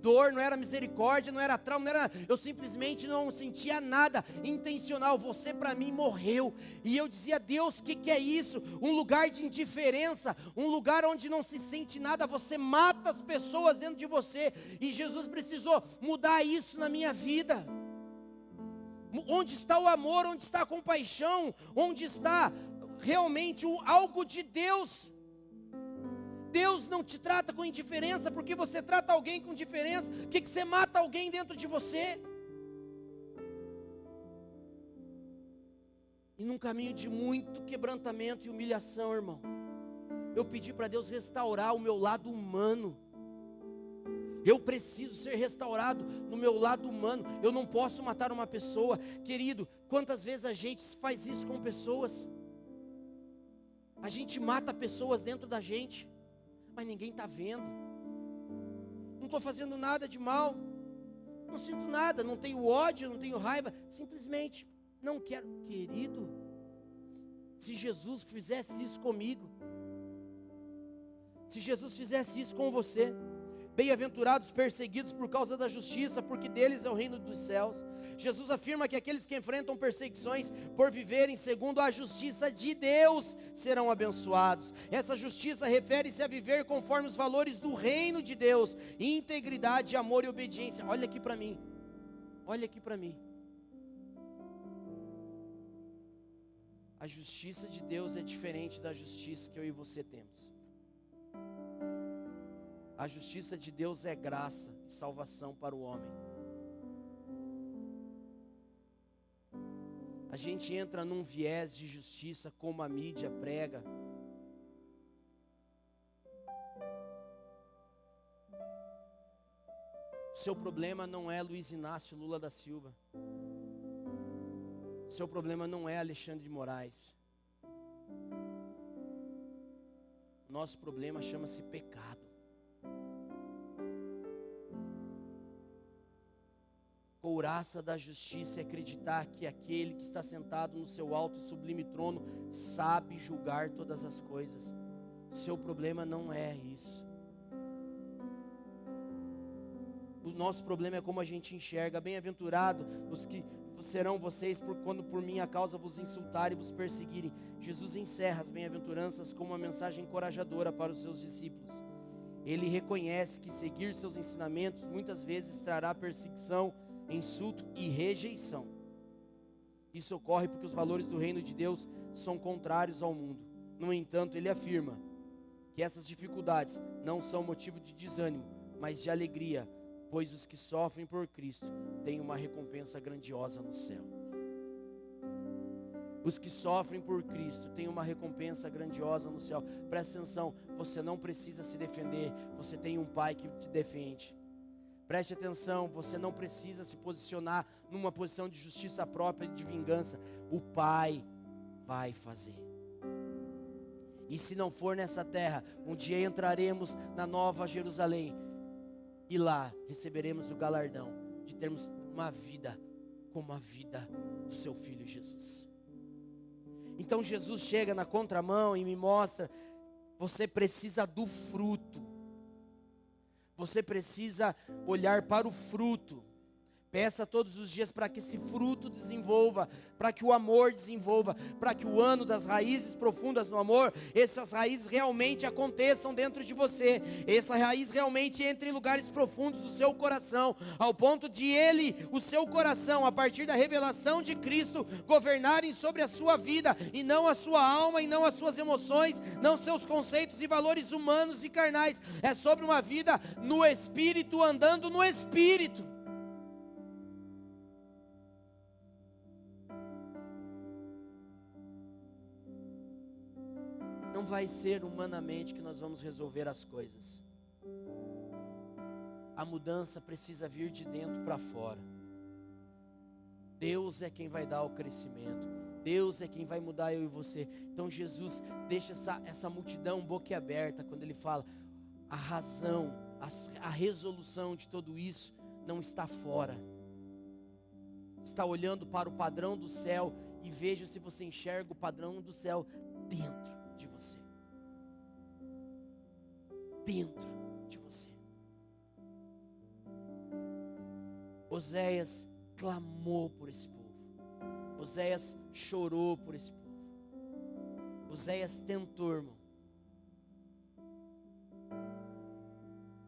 dor, não era misericórdia, não era trauma, eu simplesmente não sentia nada intencional. Você para mim morreu. E eu dizia, Deus, o que é isso? Um lugar de indiferença, um lugar onde não se sente nada, você mata as pessoas dentro de você. E Jesus precisou mudar isso na minha vida. Onde está o amor? Onde está a compaixão? Onde está realmente algo de Deus? Deus não te trata com indiferença, porque você trata alguém com indiferença, porque você mata alguém dentro de você. E num caminho de muito quebrantamento e humilhação, irmão, eu pedi para Deus restaurar o meu lado humano. Eu preciso ser restaurado no meu lado humano. Eu não posso matar uma pessoa. Querido, quantas vezes a gente faz isso com pessoas? A gente mata pessoas dentro da gente, mas ninguém está vendo. Não estou fazendo nada de mal, não sinto nada, não tenho ódio, não tenho raiva, simplesmente não quero. Querido, se Jesus fizesse isso comigo, se Jesus fizesse isso com você, bem-aventurados perseguidos por causa da justiça, porque deles é o reino dos céus. Jesus afirma que aqueles que enfrentam perseguições por viverem segundo a justiça de Deus serão abençoados. Essa justiça refere-se a viver conforme os valores do reino de Deus: integridade, amor e obediência. Olha aqui para mim, olha aqui para mim. A justiça de Deus é diferente da justiça que eu e você temos. A justiça de Deus é graça e salvação para o homem. A gente entra num viés de justiça como a mídia prega. O seu problema não é Luiz Inácio Lula da Silva. O seu problema não é Alexandre de Moraes. O nosso problema chama-se pecado. Couraça da justiça é acreditar que aquele que está sentado no seu alto e sublime trono sabe julgar todas as coisas. O seu problema não é isso. O nosso problema é como a gente enxerga. Bem-aventurado os que serão vocês quando por minha causa vos insultarem e vos perseguirem. Jesus encerra as bem-aventuranças com uma mensagem encorajadora para os seus discípulos. Ele reconhece que seguir seus ensinamentos muitas vezes trará perseguição, insulto e rejeição. Isso ocorre porque os valores do reino de Deus são contrários ao mundo. No entanto, ele afirma que essas dificuldades não são motivo de desânimo, mas de alegria, pois os que sofrem por Cristo têm uma recompensa grandiosa no céu. Os que sofrem por Cristo têm uma recompensa grandiosa no céu. Presta atenção, você não precisa se defender, você tem um Pai que te defende. Preste atenção, você não precisa se posicionar numa posição de justiça própria e de vingança. O Pai vai fazer. E se não for nessa terra, um dia entraremos na Nova Jerusalém e lá receberemos o galardão de termos uma vida como a vida do seu Filho Jesus. Então Jesus chega na contramão e me mostra: você precisa do fruto. Você precisa olhar para o fruto. Peça todos os dias para que esse fruto desenvolva, para que o amor desenvolva, para que o ano das raízes profundas no amor, essas raízes realmente aconteçam dentro de você. Essa raiz realmente entre em lugares profundos do seu coração, ao ponto de ele, o seu coração, a partir da revelação de Cristo, governarem sobre a sua vida, e não a sua alma, e não as suas emoções, não seus conceitos e valores humanos e carnais. É sobre uma vida no Espírito, andando no Espírito. não vai ser humanamente que nós vamos resolver as coisas. A mudança precisa vir de dentro para fora. Deus é quem vai dar o crescimento. Deus é quem vai mudar eu e você. Então Jesus deixa essa multidão boquiaberta quando Ele fala: a razão, a resolução de tudo isso não está fora. Está olhando para o padrão do céu e veja se você enxerga o padrão do céu dentro de você. Dentro de você. Oséias clamou por esse povo. Oséias chorou por esse povo. Oséias tentou, irmão.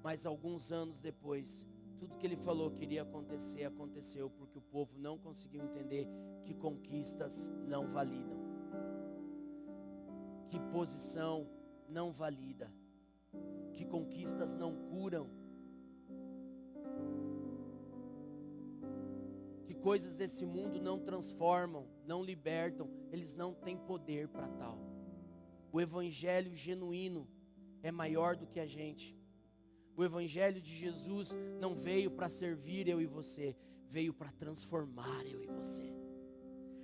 Mas alguns anos depois, tudo que ele falou que iria acontecer, aconteceu, porque o povo não conseguiu entender que conquistas não validam, que posição não valida, que conquistas não curam, que coisas desse mundo não transformam, não libertam, eles não têm poder para tal. O evangelho genuíno é maior do que a gente. O evangelho de Jesus não veio para servir eu e você, veio para transformar eu e você.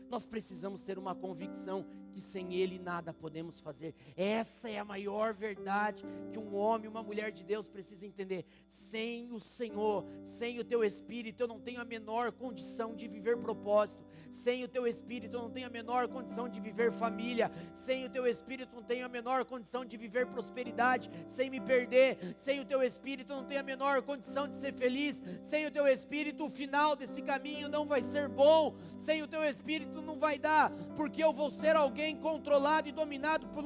Nós precisamos ter uma convicção que sem Ele nada podemos fazer. Essa é a maior verdade que um homem, uma mulher de Deus precisa entender. Sem o Senhor, sem o Teu Espírito, eu não tenho a menor condição de viver propósito. Sem o Teu Espírito, eu não tenho a menor condição de viver família. Sem o Teu Espírito, eu não tenho a menor condição de viver prosperidade, sem me perder. Sem o Teu Espírito, eu não tenho a menor condição de ser feliz. Sem o Teu Espírito, o final desse caminho não vai ser bom. Sem o Teu Espírito, não vai dar, porque eu vou ser alguém controlado e dominado por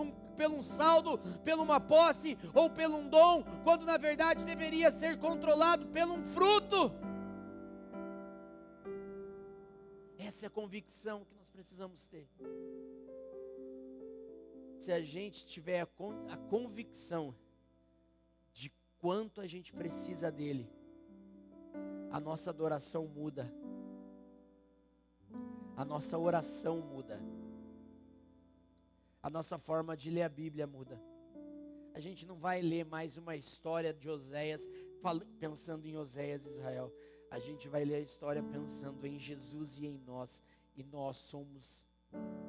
um saldo, por uma posse ou por um dom, quando na verdade deveria ser controlado por um fruto. Essa é a convicção que nós precisamos ter. Se a gente tiver a convicção de quanto a gente precisa dele, a nossa adoração muda, a nossa oração muda, a nossa forma de ler a Bíblia muda. A gente não vai ler mais uma história de Oséias pensando em Oséias e Israel. A gente vai ler a história pensando em Jesus e em nós. E nós somos,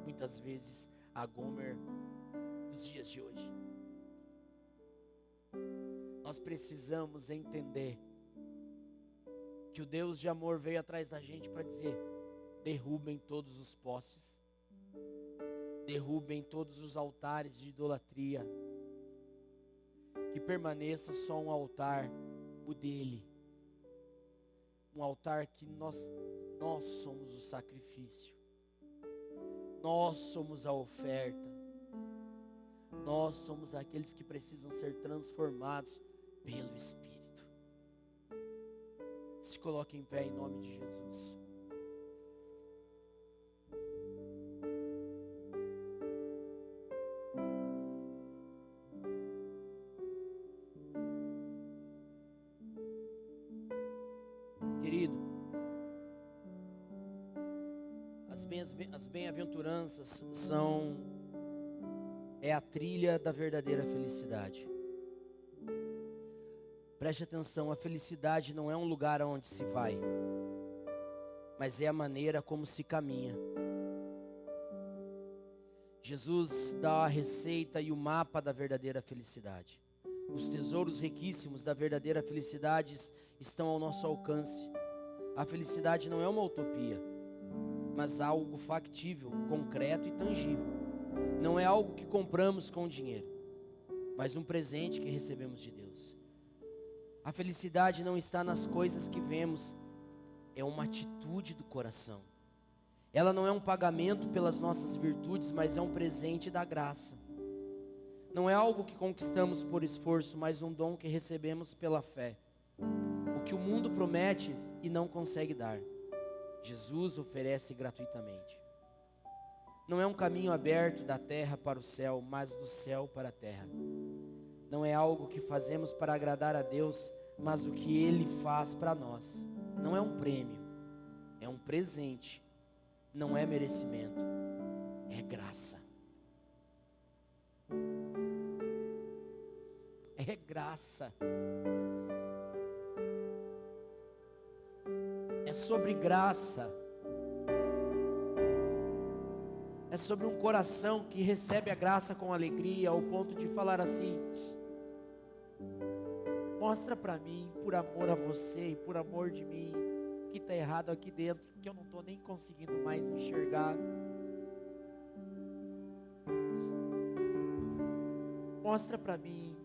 muitas vezes, a Gomer dos dias de hoje. Nós precisamos entender que o Deus de amor veio atrás da gente para dizer: derrubem todos os postes, derrubem todos os altares de idolatria, que permaneça só um altar, o dele, um altar que nós somos o sacrifício, nós somos a oferta, nós somos aqueles que precisam ser transformados pelo Espírito. Se coloque em pé em nome de Jesus. Querido, as bem-aventuranças é a trilha da verdadeira felicidade. Preste atenção, a felicidade não é um lugar aonde se vai, mas é a maneira como se caminha. Jesus dá a receita e o mapa da verdadeira felicidade. Os tesouros riquíssimos da verdadeira felicidade estão ao nosso alcance. A felicidade não é uma utopia, mas algo factível, concreto e tangível. Não é algo que compramos com dinheiro, mas um presente que recebemos de Deus. A felicidade não está nas coisas que vemos, é uma atitude do coração. Ela não é um pagamento pelas nossas virtudes, mas é um presente da graça. Não é algo que conquistamos por esforço, mas um dom que recebemos pela fé. O que o mundo promete e não consegue dar, Jesus oferece gratuitamente. Não é um caminho aberto da terra para o céu, mas do céu para a terra. Não é algo que fazemos para agradar a Deus, mas o que Ele faz para nós. Não é um prêmio, é um presente. Não é merecimento, é graça. é graça. É sobre graça. É sobre um coração que recebe a graça com alegria, ao ponto de falar assim: mostra para mim, por amor a você e por amor de mim, que está errado aqui dentro, que eu não estou nem conseguindo mais enxergar. Mostra para mim.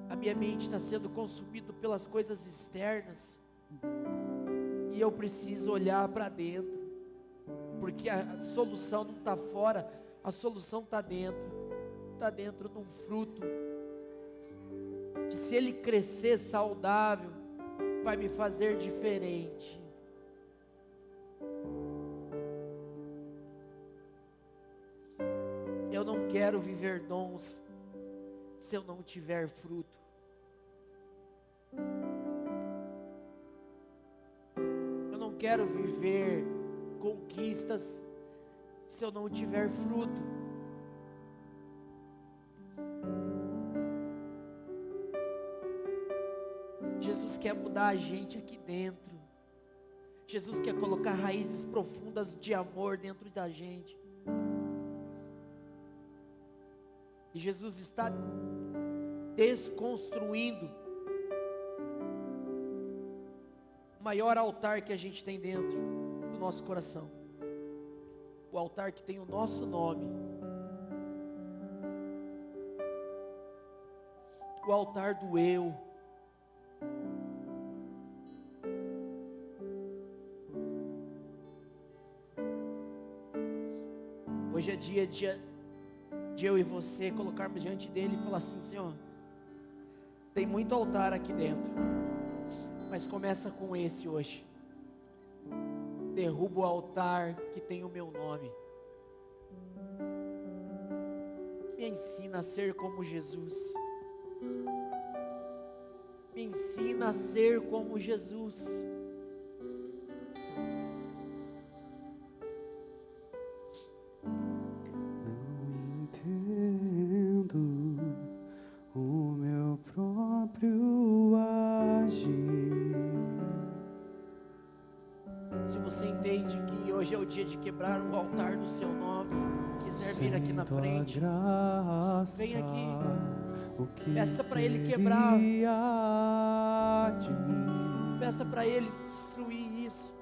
A minha mente está sendo consumida pelas coisas externas, e eu preciso olhar para dentro, porque a solução não está fora, a solução está dentro. Está dentro de um fruto, que se ele crescer saudável, vai me fazer diferente. Eu não quero viver dons se eu não tiver fruto. Eu não quero viver conquistas se eu não tiver fruto. Jesus quer mudar a gente aqui dentro. Jesus quer colocar raízes profundas de amor dentro da gente. E Jesus está desconstruindo o maior altar que a gente tem dentro do nosso coração. O altar que tem o nosso nome. O altar do eu. Hoje é dia de eu e você colocarmos diante dele e falar assim: Senhor, tem muito altar aqui dentro, mas começa com esse hoje. Derruba o altar que tem o meu nome. Me ensina a ser como Jesus. Me ensina a ser como Jesus. Hoje é o dia de quebrar o altar do seu nome. Quiser vir aqui na frente, vem aqui. Peça para Ele quebrar. Peça para Ele destruir isso.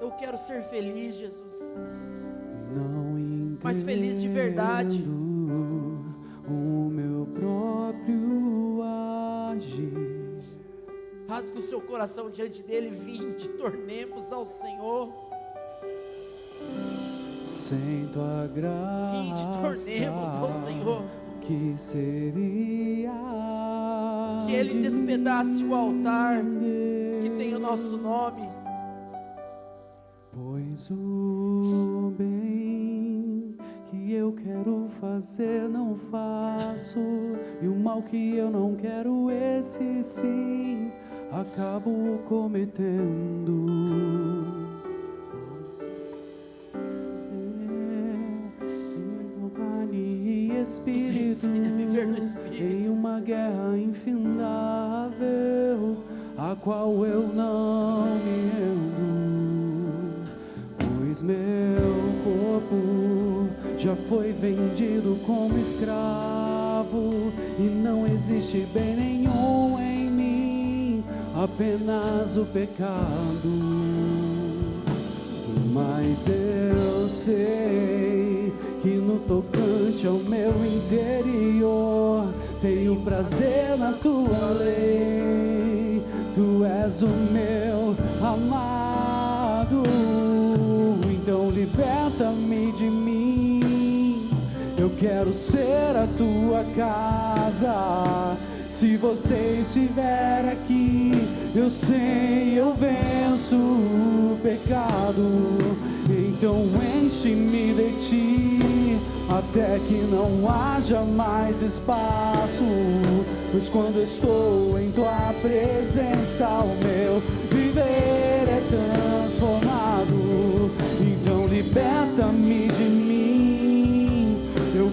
Eu quero ser feliz, Jesus. Mas feliz de verdade. O meu próprio agir. Rasgue o seu coração diante dele. Vinde, tornemos ao Senhor. Sem tua graça, vinde, tornemos ao Senhor. Que seria que Ele despedace o altar que tem o nosso nome. Pois o bem que eu quero fazer não faço, e o mal que eu não quero, esse sim acabo cometendo. Carne e espírito, em uma guerra infindável, a qual eu não me rendo, pois meu corpo já foi vendido como escravo, e não existe bem nenhum em mim, apenas o pecado. Mas eu sei que no tocante ao meu interior tenho prazer na tua lei. Tu és o meu amado, então liberta-me de mim. Eu quero ser a tua casa. Se você estiver aqui, eu sei, eu venço o pecado. Então enche-me de ti, até que não haja mais espaço. Pois quando estou em tua presença, o meu viver é transformado. Então liberta-me de mim.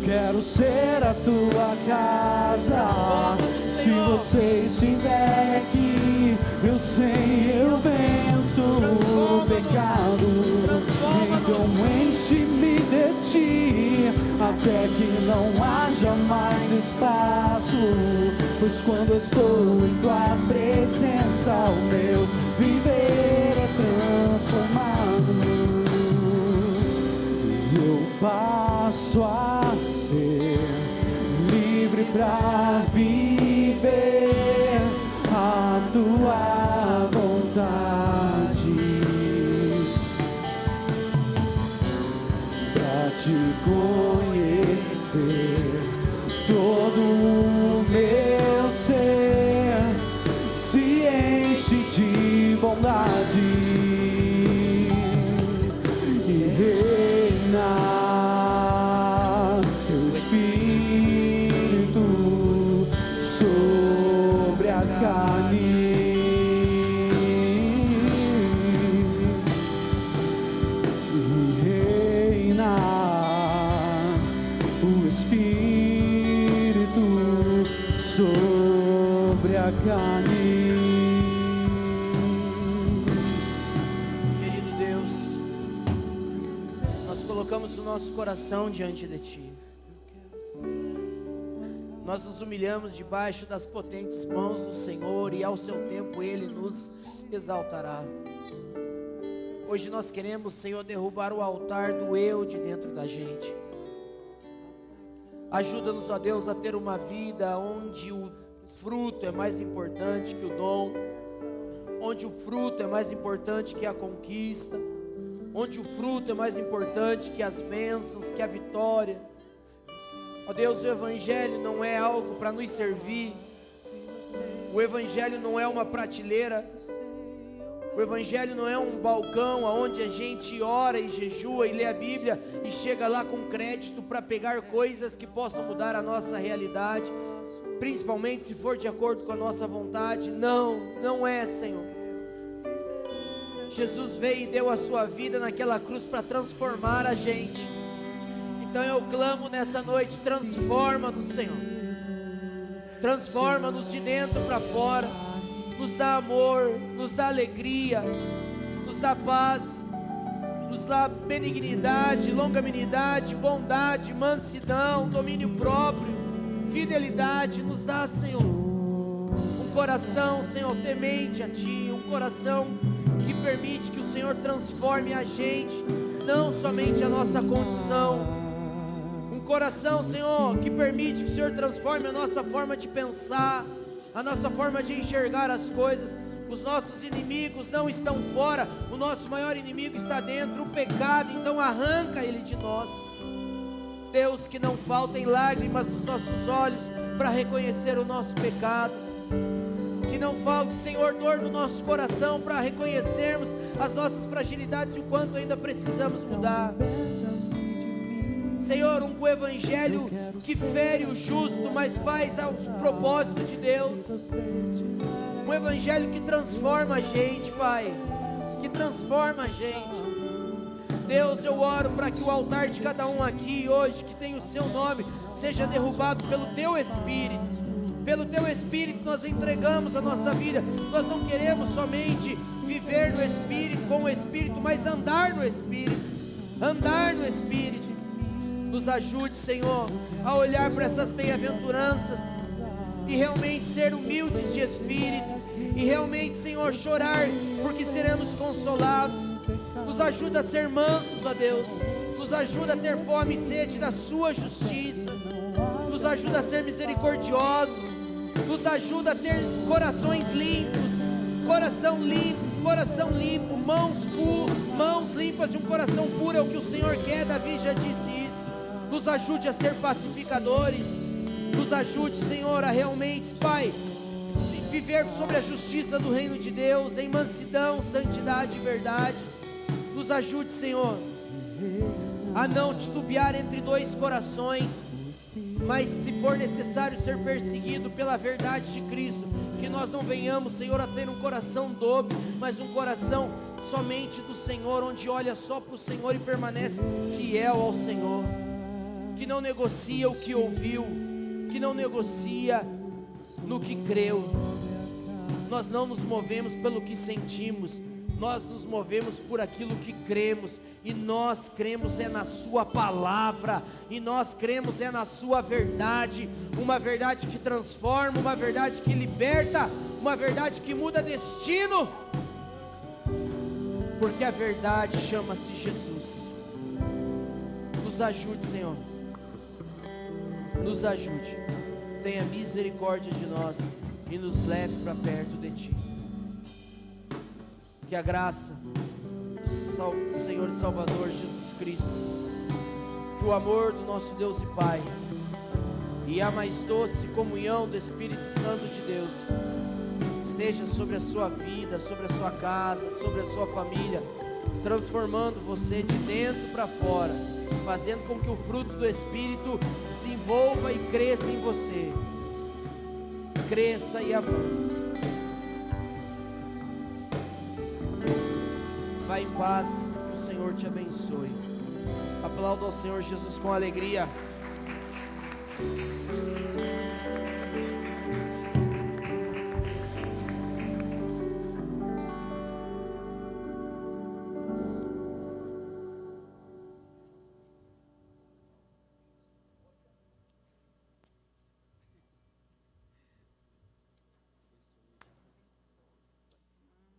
quero ser a tua casa. Se você estiver aqui, eu sei, eu venço o pecado. Então enche-me de ti, até que não haja mais espaço. Pois quando estou em tua presença, o meu viver é transformado. Eu passo a ser livre pra viver a tua vontade, pra te conhecer. Todo o meu ser se enche de bondade e reina teu Espírito sobre a carne. Sobre a carne. Querido Deus, nós colocamos o nosso coração diante de Ti. Nós nos humilhamos debaixo das potentes mãos do Senhor e ao seu tempo Ele nos exaltará. Hoje nós queremos, Senhor, derrubar o altar do eu de dentro da gente. Ajuda-nos, ó Deus, a ter uma vida onde o fruto é mais importante que o dom, onde o fruto é mais importante que a conquista, onde o fruto é mais importante que as bênçãos, que a vitória. Ó Deus, o Evangelho não é algo para nos servir, o Evangelho não é uma prateleira, o Evangelho não é um balcão onde a gente ora e jejua e lê a Bíblia e chega lá com crédito para pegar coisas que possam mudar a nossa realidade, principalmente se for de acordo com a nossa vontade. Não, não é, Senhor. Jesus veio e deu a sua vida naquela cruz para transformar a gente. Então eu clamo nessa noite: transforma-nos, Senhor. Transforma-nos de dentro para fora. Nos dá amor, nos dá alegria, nos dá paz, nos dá benignidade, longanimidade, bondade, mansidão, domínio próprio, fidelidade. Nos dá, Senhor, um coração, Senhor, temente a Ti, um coração que permite que o Senhor transforme a gente, não somente a nossa condição, um coração, Senhor, que permite que o Senhor transforme a nossa forma de pensar, a nossa forma de enxergar as coisas. Os nossos inimigos não estão fora, o nosso maior inimigo está dentro, o pecado. Então arranca ele de nós, Deus. Que não faltem lágrimas nos nossos olhos para reconhecer o nosso pecado, que não falte, Senhor, dor no nosso coração para reconhecermos as nossas fragilidades e o quanto ainda precisamos mudar. Senhor, um evangelho que fere o justo, mas faz ao propósito de Deus. Um evangelho que transforma a gente, Pai, que transforma a gente. Deus, eu oro para que o altar de cada um aqui hoje, que tem o seu nome, seja derrubado pelo Teu Espírito. Pelo Teu Espírito nós entregamos a nossa vida. Nós não queremos somente viver no Espírito, com o Espírito, mas andar no Espírito. Andar no Espírito. Nos ajude, Senhor, a olhar para essas bem-aventuranças e realmente ser humildes de espírito, e realmente, Senhor, chorar porque seremos consolados. Nos ajuda a ser mansos, ó Deus. Nos ajuda a ter fome e sede da Sua justiça. Nos ajuda a ser misericordiosos. Nos ajuda a ter corações limpos, coração limpo, mãos limpas e um coração puro. É o que o Senhor quer. Davi já disse isso. Nos ajude a ser pacificadores. Nos ajude, Senhor, a realmente, Pai, viver sobre a justiça do reino de Deus, em mansidão, santidade e verdade. Nos ajude, Senhor, a não titubear entre dois corações, mas se for necessário ser perseguido pela verdade de Cristo, que nós não venhamos, Senhor, a ter um coração dobre, mas um coração somente do Senhor, onde olha só para o Senhor e permanece fiel ao Senhor. que não negocia o que ouviu, que não negocia no que creu. Nós não nos movemos pelo que sentimos, nós nos movemos por aquilo que cremos, e nós cremos é na sua palavra, e nós cremos é na sua verdade, uma verdade que transforma, uma verdade que liberta, uma verdade que muda destino, porque a verdade chama-se Jesus. Nos ajude, Senhor, nos ajude, tenha misericórdia de nós e nos leve para perto de Ti. Que a graça do Senhor e Salvador Jesus Cristo, que o amor do nosso Deus e Pai e a mais doce comunhão do Espírito Santo de Deus esteja sobre a sua vida, sobre a sua casa, sobre a sua família, transformando você de dentro para fora, fazendo com que o fruto do Espírito se envolva e cresça em você, cresça e avance. Vá em paz, que o Senhor te abençoe. Aplauda ao Senhor Jesus com alegria.